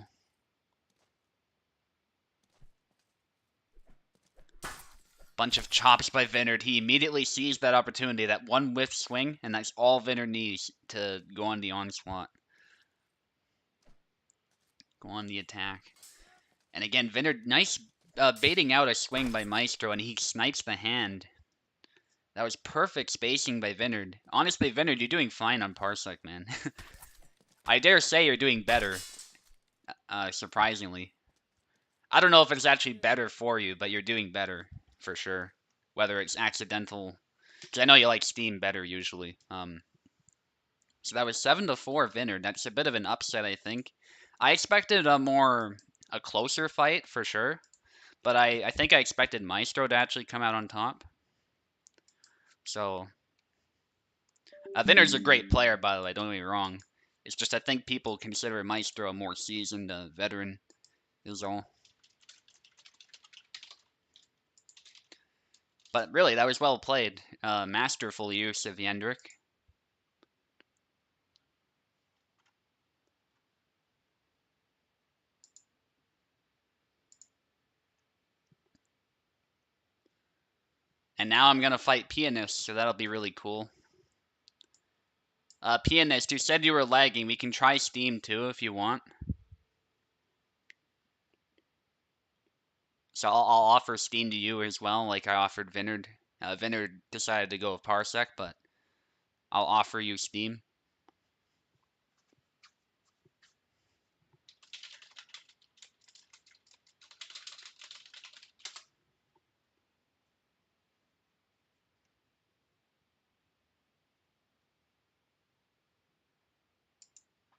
A: Bunch of chops by Vinard. He immediately sees that opportunity, that one whiff swing, and that's all Vinard needs to go on the onslaught. Go on the attack. And again, Vinard, nice baiting out a swing by Maestro, and he snipes the hand. That was perfect spacing by Vinard. Honestly, Vinard, you're doing fine on Parsec, man. I dare say you're doing better, surprisingly. I don't know if it's actually better for you, but you're doing better, for sure. Whether it's accidental, because I know you like Steam better usually. So that was 7-4 Vinard. That's a bit of an upset, I think. I expected a closer fight, for sure. But I think I expected Maestro to actually come out on top. So, Vinard's a great player, by the way, don't get me wrong. It's just I think people consider Maestro a more seasoned veteran, is all. But really, that was well played. Masterful use of Yendrick. And now I'm going to fight Pianist, so that'll be really cool. Pianist, you said you were lagging. We can try Steam too if you want. So I'll offer Steam to you as well, like I offered Vinard. Vinard decided to go with Parsec, but I'll offer you Steam.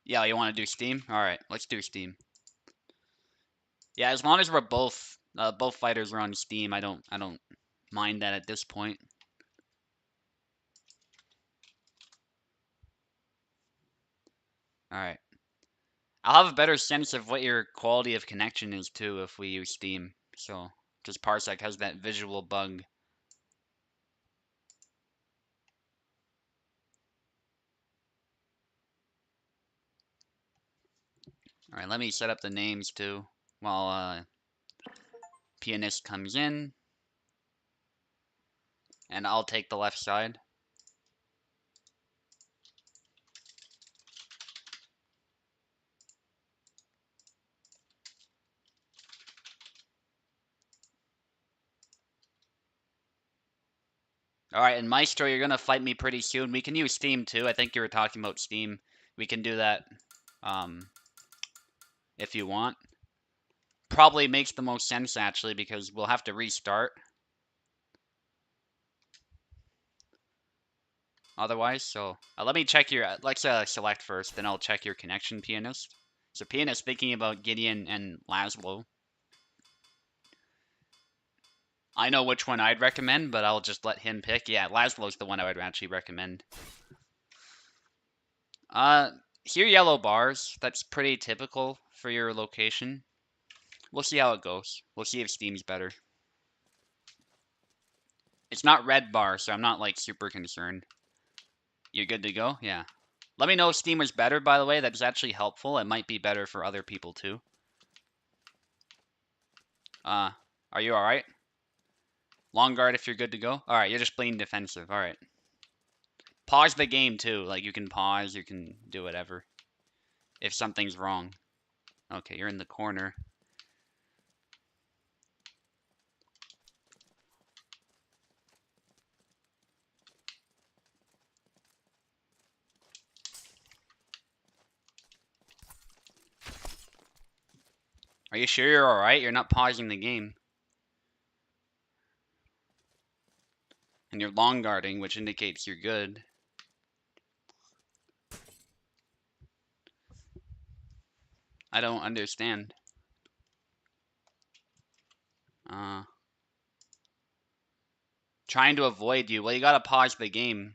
A: Yeah, you want to do Steam? All right, let's do Steam. Yeah, as long as we're both fighters are on Steam, I don't mind that at this point. All right. I'll have a better sense of what your quality of connection is too if we use Steam. So, because Parsec has that visual bug. All right, let me set up the names too while Pianist comes in, and I'll take the left side. Alright, and Maestro, you're gonna fight me pretty soon. We can use Steam too. I think you were talking about Steam. We can do that if you want. Probably makes the most sense actually because we'll have to restart. Otherwise, so let me check your. Let's select first, then I'll check your connection, Pianist. So Pianist thinking about Gideon and Laszlo. I know which one I'd recommend, but I'll just let him pick. Yeah, Laszlo's the one I would actually recommend. Here yellow bars. That's pretty typical for your location. We'll see how it goes. We'll see if Steam's better. It's not red bar, so I'm not like super concerned. You're good to go? Yeah. Let me know if Steam was better, by the way. That's actually helpful. It might be better for other people too. Are you alright? Long guard if you're good to go. Alright, you're just playing defensive. Alright. Pause the game too. Like you can pause, you can do whatever. If something's wrong. Okay, you're in the corner. Are you sure you're alright? You're not pausing the game. And you're long guarding, which indicates you're good. I don't understand. Trying to avoid you. Well, you gotta pause the game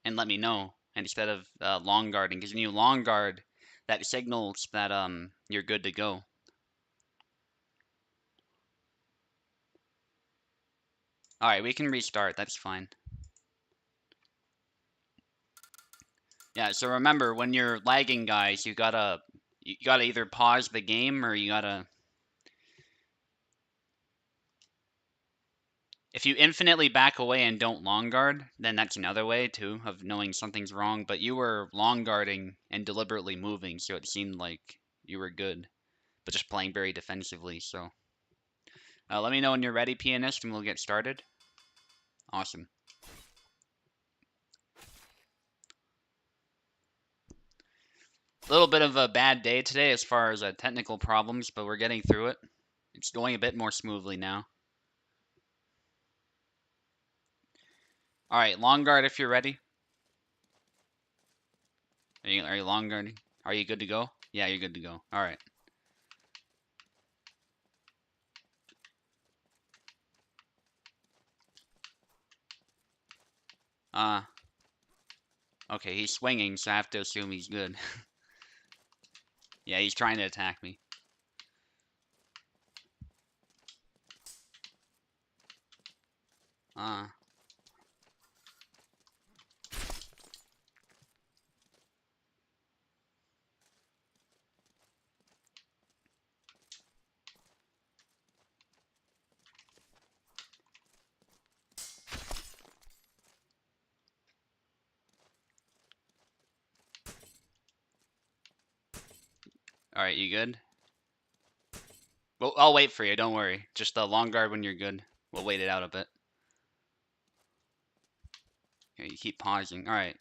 A: and let me know instead of long guarding. Because when you long guard, that signals that you're good to go. Alright, we can restart. That's fine. Yeah, so remember, when you're lagging, guys, you gotta either pause the game or you gotta... If you infinitely back away and don't long guard, then that's another way, too, of knowing something's wrong. But you were long guarding and deliberately moving, so it seemed like you were good, but just playing very defensively, so... let me know when you're ready, pianist, and we'll get started. Awesome. A little bit of a bad day today as far as technical problems, but we're getting through it. It's going a bit more smoothly now. Alright, long guard if you're ready. Are you long guarding? Are you good to go? Yeah, you're good to go. Alright. Okay, he's swinging, so I have to assume he's good. Yeah, he's trying to attack me. Alright, you good? Well, I'll wait for you, don't worry. Just long guard when you're good. We'll wait it out a bit. Okay, you keep pausing. Alright.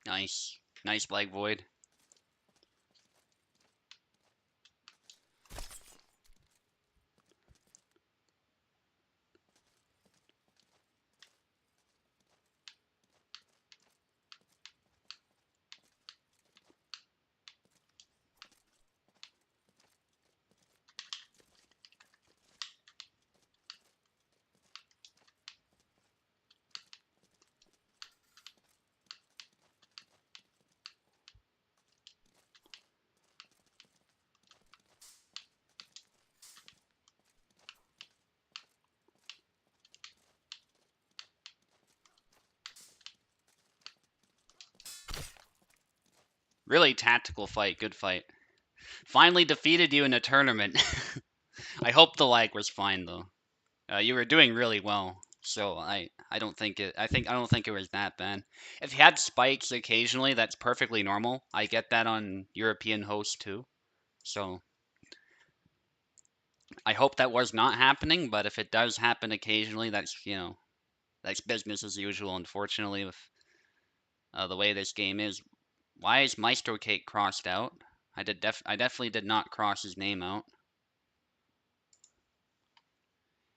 A: Nice. Nice Black Void. Really tactical fight. Good fight. Finally defeated you in a tournament. I hope the lag was fine though. You were doing really well, so I don't think it. I don't think it was that bad. If you had spikes occasionally, that's perfectly normal. I get that on European hosts too. So I hope that was not happening. But if it does happen occasionally, that's business as usual. Unfortunately, with the way this game is. Why is Maestro Cake crossed out? I definitely did not cross his name out.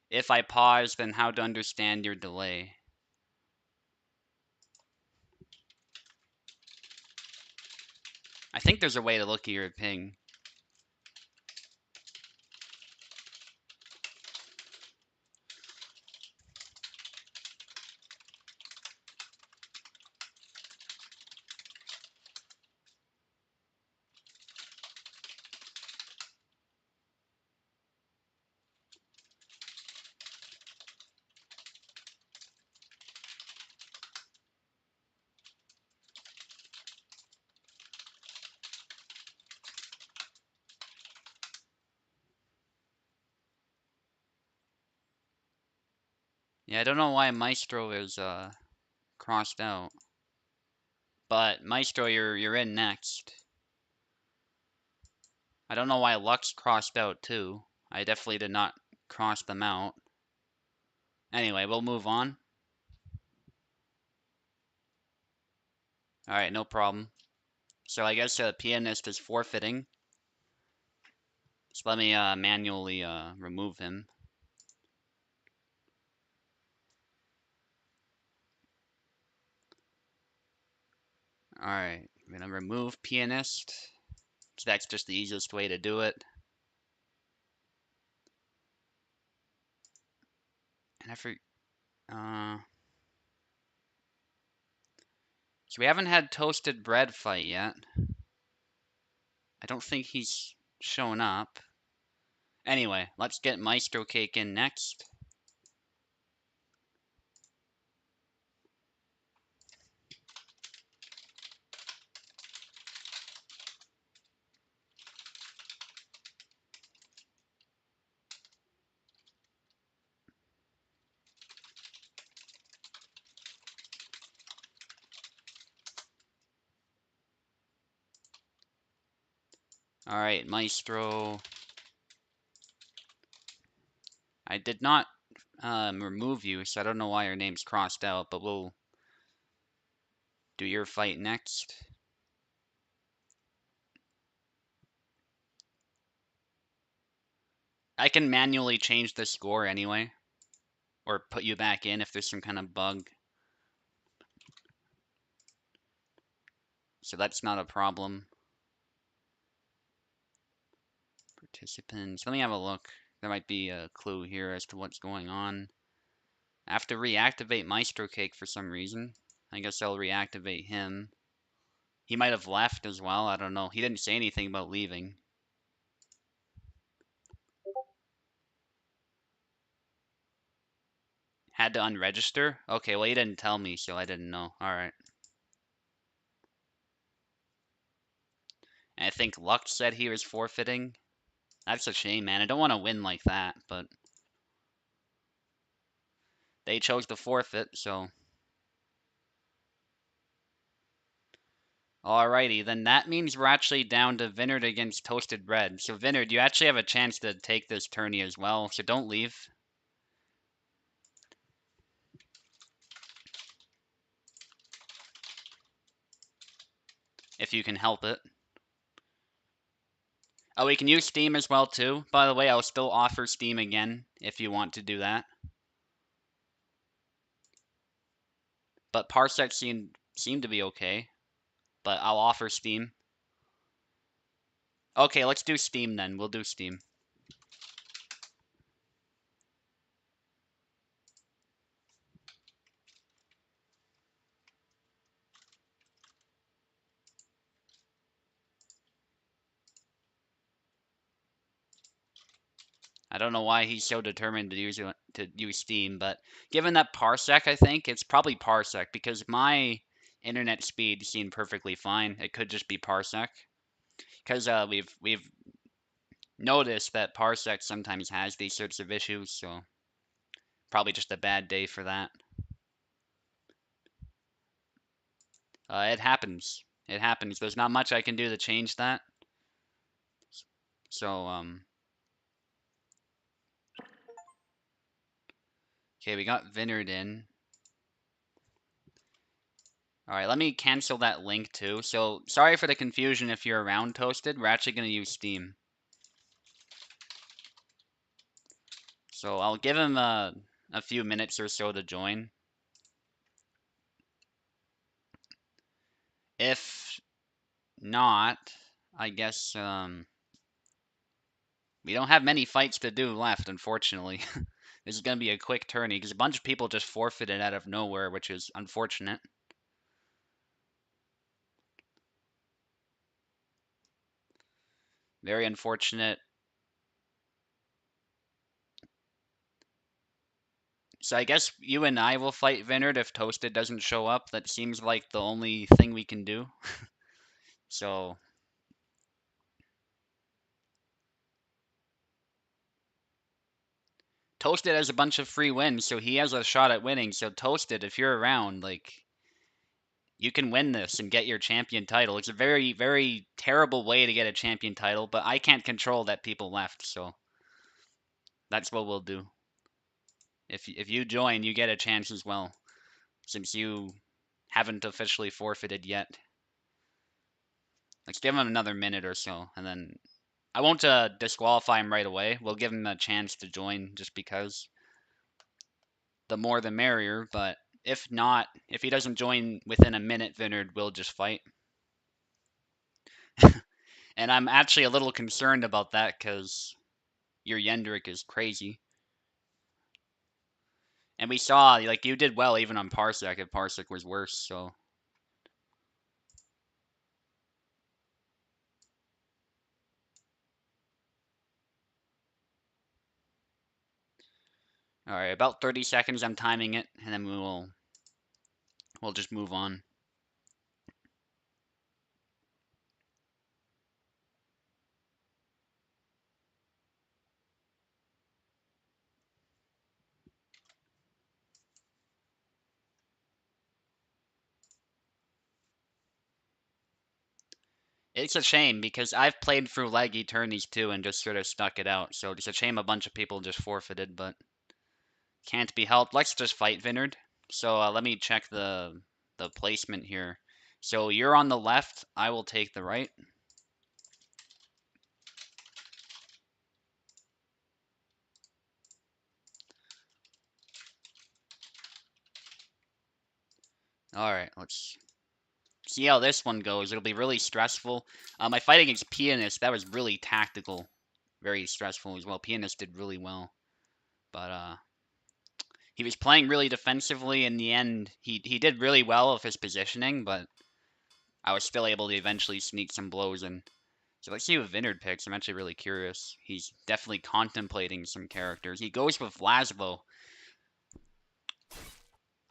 A: If I pause, then how to understand your delay? I think there's a way to look at your ping. Yeah, I don't know why Maestro is crossed out. But Maestro, you're in next. I don't know why Lux crossed out too. I definitely did not cross them out. Anyway, we'll move on. Alright, no problem. So I guess the pianist is forfeiting. So let me manually remove him. Alright, I'm gonna remove pianist. So that's just the easiest way to do it. And so we haven't had Toasted Bread fight yet. I don't think he's shown up. Anyway, let's get Maestro Cake in next. Alright, Maestro. I did not remove you, so I don't know why your name's crossed out, but we'll do your fight next. I can manually change the score anyway, or put you back in if there's some kind of bug. So that's not a problem. Participants. Let me have a look. There might be a clue here as to what's going on. I have to reactivate Maestro Cake for some reason. I guess I'll reactivate him. He might have left as well. I don't know. He didn't say anything about leaving. Had to unregister? Okay, well, he didn't tell me, so I didn't know. Alright. And I think Lux said he was forfeiting. That's a shame, man. I don't want to win like that, but they chose to forfeit, so. Alrighty, then that means we're actually down to Vinard against Toasted Bread. So, Vinard, you actually have a chance to take this tourney as well, so don't leave. if you can help it. Oh, we can use Steam as well too. By the way, I'll still offer Steam again if you want to do that. But Parsec seem to be okay. But I'll offer Steam. Okay, let's do Steam then. We'll do Steam. I don't know why he's so determined to use Steam, but given that Parsec, I think it's probably Parsec because my internet speed seemed perfectly fine. It could just be Parsec because we've noticed that Parsec sometimes has these sorts of issues, so probably just a bad day for that. It happens. It happens. There's not much I can do to change that. So okay, we got Vinard in. Alright, let me cancel that link too. So, sorry for the confusion if you're around Toasted. We're actually going to use Steam. So, I'll give him a few minutes or so to join. If not, I guess, we don't have many fights to do left, unfortunately. This is going to be a quick tourney, because a bunch of people just forfeited out of nowhere, which is unfortunate. Very unfortunate. So I guess you and I will fight Vinard if Toasted doesn't show up. That seems like the only thing we can do. So Toasted has a bunch of free wins, so he has a shot at winning. So Toasted, if you're around, like you can win this and get your champion title. It's a very, very terrible way to get a champion title, but I can't control that people left, so that's what we'll do. If you join, you get a chance as well, since you haven't officially forfeited yet. Let's give him another minute or so, and then I won't disqualify him right away. We'll give him a chance to join just because. The more the merrier, but if not, if he doesn't join within a minute, Vinard will just fight. And I'm actually a little concerned about that because your Yendrick is crazy. And we saw, like, you did well even on Parsec if Parsec was worse, so. Alright, about 30 seconds I'm timing it, and then we'll just move on. It's a shame because I've played through Leggy tourneys too and just sort of stuck it out. So it's a shame a bunch of people just forfeited, but can't be helped. Let's just fight Vinard. So let me check the placement here. So you're on the left. I will take the right. All right, let's see how this one goes. It'll be really stressful. My fight against Pianist, that was really tactical. Very stressful as well. Pianist did really well. But he was playing really defensively. In the end, he did really well with his positioning, but I was still able to eventually sneak some blows in. So let's see what Vinard picks. I'm actually really curious. He's definitely contemplating some characters. He goes with Laszlo.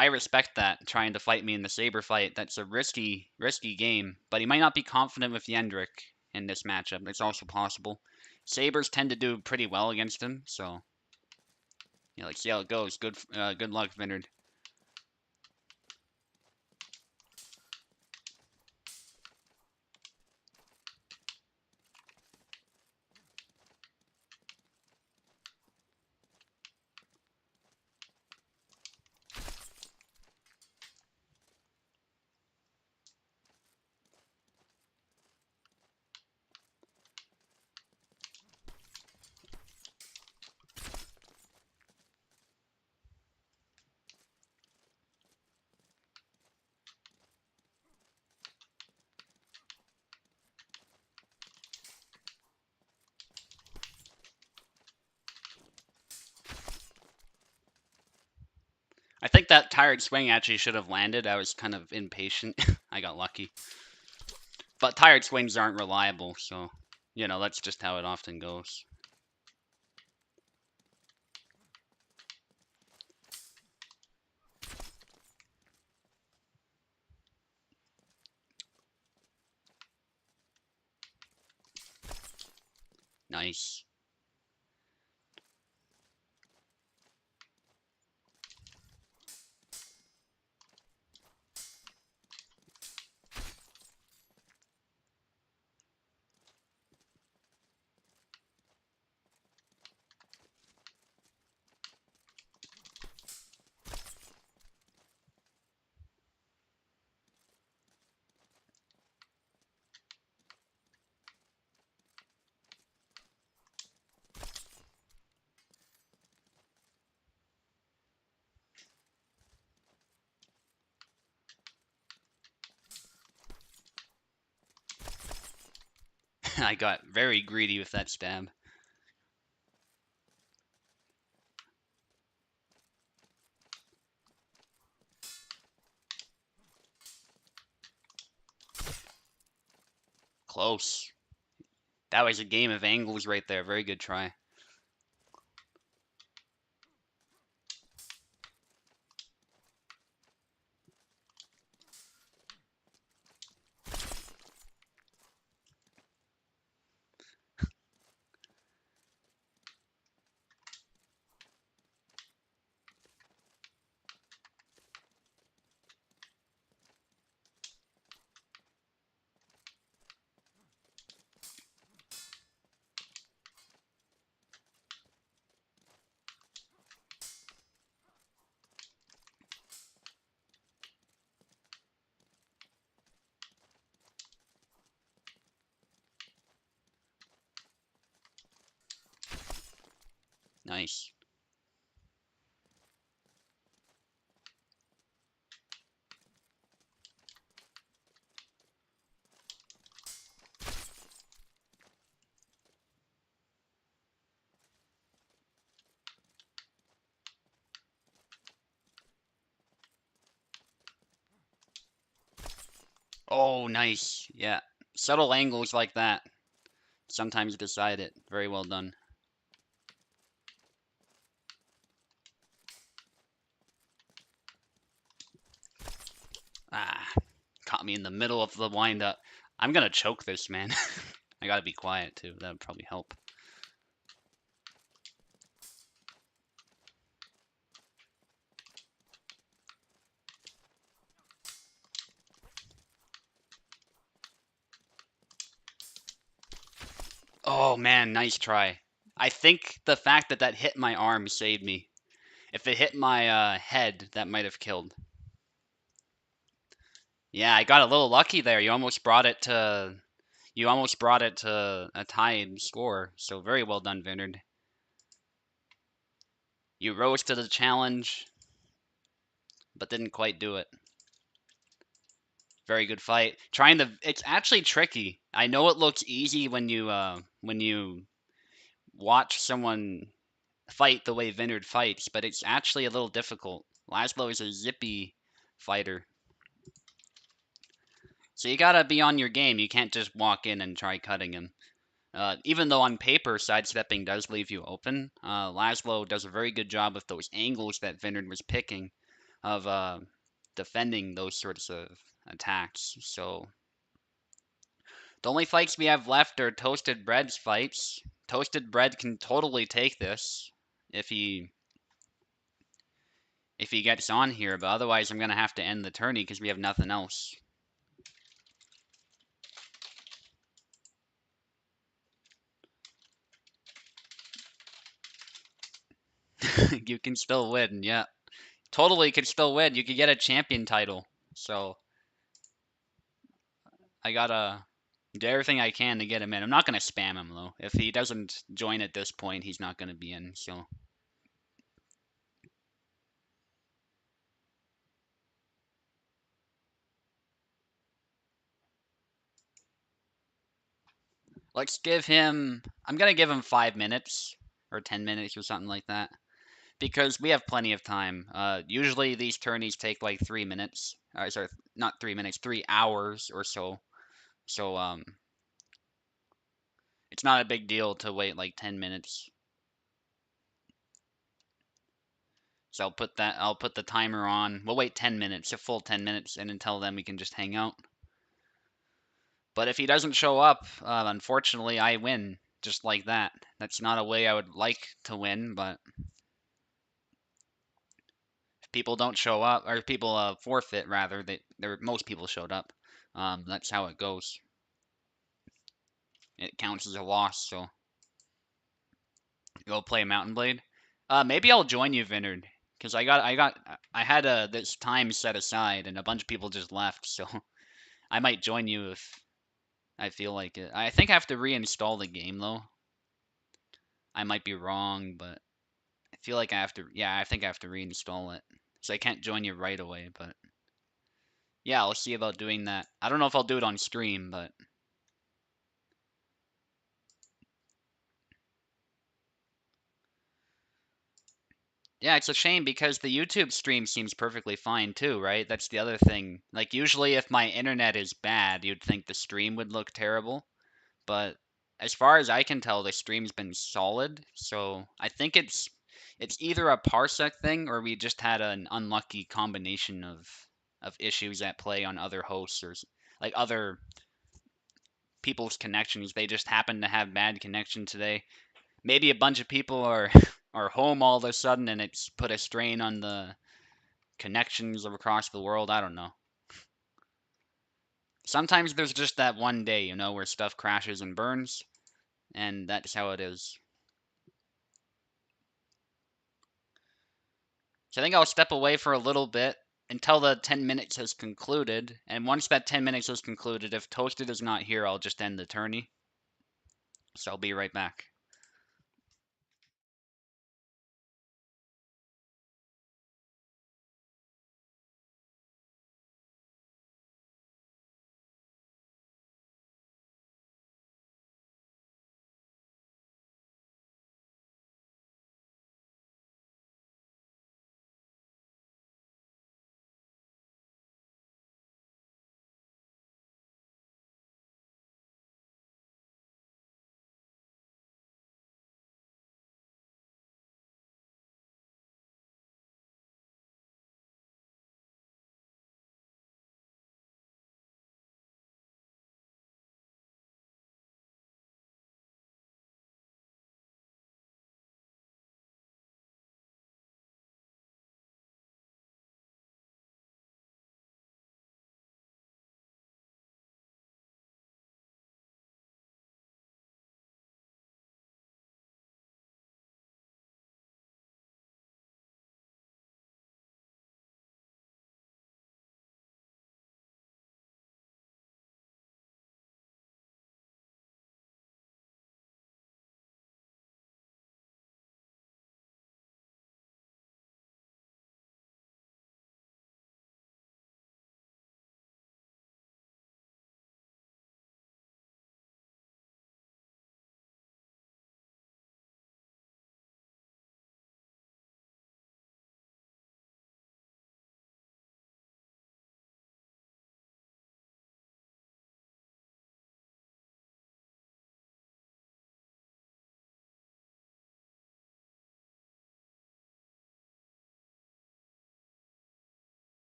A: I respect that, trying to fight me in the Saber fight. That's a risky game. But he might not be confident with Yendrick in this matchup. It's also possible. Sabers tend to do pretty well against him, so yeah, let's see how it goes. Good luck, Vinard. think that tired swing actually should have landed. I was kind of impatient. I got lucky. But tired swings aren't reliable, so, that's just how it often goes. Nice. I got very greedy with that stab. Close. That was a game of angles right there. Very good try. Nice. Oh, nice. Yeah. Subtle angles like that sometimes decide it. Very well done. Ah, caught me in the middle of the windup. I'm gonna choke this, man. I gotta be quiet too. That would probably help. Oh man, nice try. I think the fact that that hit my arm saved me. If it hit my head, that might have killed. Yeah, I got a little lucky there. You almost brought it to a tied score. So very well done, Vinard. You rose to the challenge, but didn't quite do it. Very good fight. It's actually tricky. I know it looks easy when you watch someone fight the way Vinard fights, but it's actually a little difficult. Laszlo is a zippy fighter. So you gotta be on your game. You can't just walk in and try cutting him. Even though on paper sidestepping does leave you open, Laszlo does a very good job with those angles that Vinard was picking of defending those sorts of attacks. So the only fights we have left are Toasted Bread's fights. Toasted Bread can totally take this if he if he gets on here, but otherwise I'm gonna have to end the tourney because we have nothing else. You can still win, yeah. Totally could still win. You could get a champion title. So I gotta do everything I can to get him in. I'm not gonna spam him though. If he doesn't join at this point, he's not gonna be in. So let's give him. I'm gonna give him 5 minutes or 10 minutes or something like that. because we have plenty of time. Usually these tourneys take like 3 minutes. Sorry, not 3 minutes, 3 hours or so. So it's not a big deal to wait like 10 minutes. So I'll put the timer on. We'll wait 10 minutes, a full 10 minutes, and until then we can just hang out. But if he doesn't show up, unfortunately I win just like that. That's not a way I would like to win, but if people don't show up, or people forfeit rather, most people showed up. That's how it goes. It counts as a loss, so go play Mountain Blade. Maybe I'll join you, Vinard, because I had this time set aside, and a bunch of people just left, so I might join you if I feel like it. I think I have to reinstall the game though. I might be wrong, but I feel like I have to. Yeah, I think I have to reinstall it, so I can't join you right away. But yeah, I'll see about doing that. I don't know if I'll do it on stream, but yeah, it's a shame because the YouTube stream seems perfectly fine too, right? That's the other thing. Like usually if my internet is bad, you'd think the stream would look terrible, but as far as I can tell, the stream's been solid. So I think it's either a parsec thing or we just had an unlucky combination of issues at play on other hosts or like other people's connections. They just happen to have bad connection today. Maybe a bunch of people are are home all of a sudden and it's put a strain on the connections across the world. I don't know. Sometimes there's just that one day, where stuff crashes and burns, and that's how it is. So I think I'll step away for a little bit until the 10 minutes has concluded, and once that 10 minutes is concluded, if Toasted is not here, I'll just end the tourney. So I'll be right back.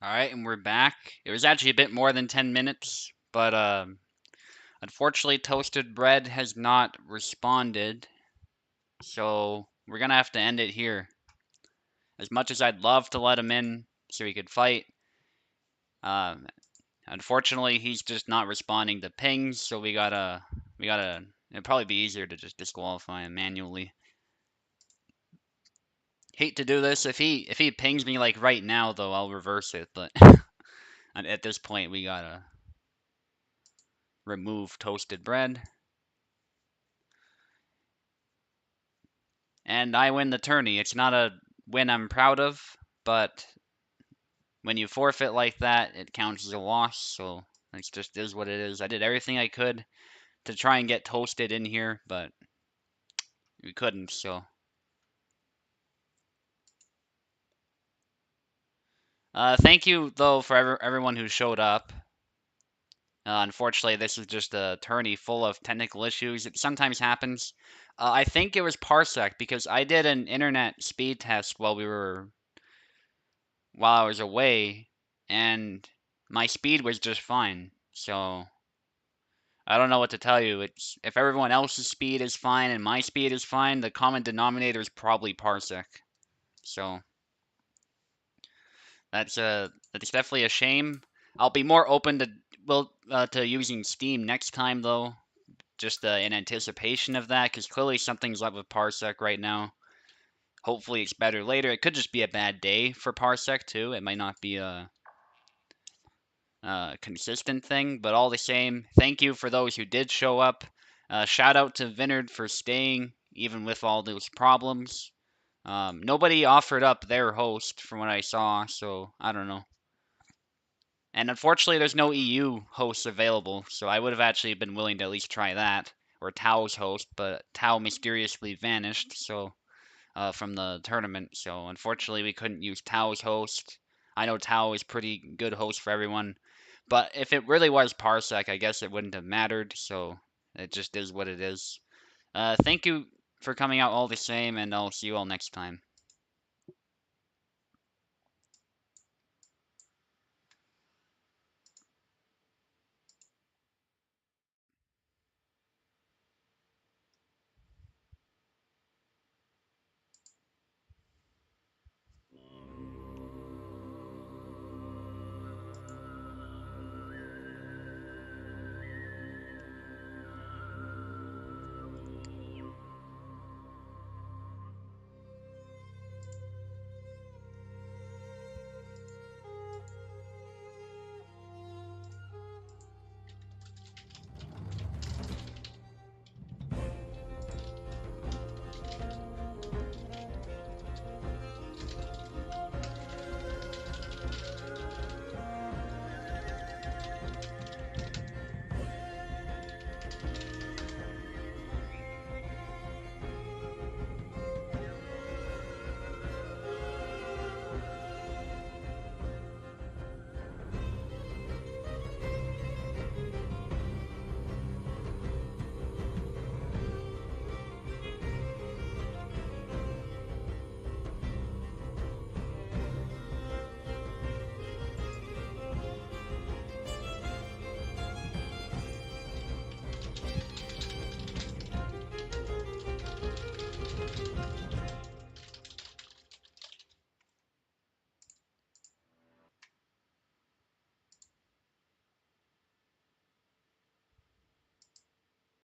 A: Alright, and we're back. It was actually a bit more than 10 minutes, but unfortunately Toasted Bread has not responded, so we're gonna have to end it here. As much as I'd love to let him in so he could fight, um, unfortunately he's just not responding to pings, so it'd probably be easier to just disqualify him manually. Hate to do this. If he pings me like right now though, I'll reverse it, but at this point we gotta remove Toasted Bread. And I win the tourney. It's not a win I'm proud of, but when you forfeit like that, it counts as a loss, so it just is what it is. I did everything I could to try and get Toasted in here, but we couldn't, so. Thank you, though, for everyone who showed up. Unfortunately, this is just a tourney full of technical issues. It sometimes happens. I think it was Parsec, because I did an internet speed test while I was away, and my speed was just fine. So I don't know what to tell you. It's if everyone else's speed is fine and my speed is fine, the common denominator is probably Parsec. So that's definitely a shame. I'll be more open to using Steam next time though, just in anticipation of that, because clearly something's up with Parsec right now. Hopefully it's better later. It could just be a bad day for Parsec too. It might not be a consistent thing, but all the same, thank you for those who did show up. Shout out to Vinard for staying even with all those problems. Nobody offered up their host from what I saw, so I don't know. And unfortunately, there's no EU hosts available, so I would have actually been willing to at least try that, or Tao's host, but Tao mysteriously vanished, so from the tournament. So unfortunately, we couldn't use Tao's host. I know Tao is pretty good host for everyone, but if it really was Parsec, I guess it wouldn't have mattered. So it just is what it is. Thank you for coming out all the same, and I'll see you all next time.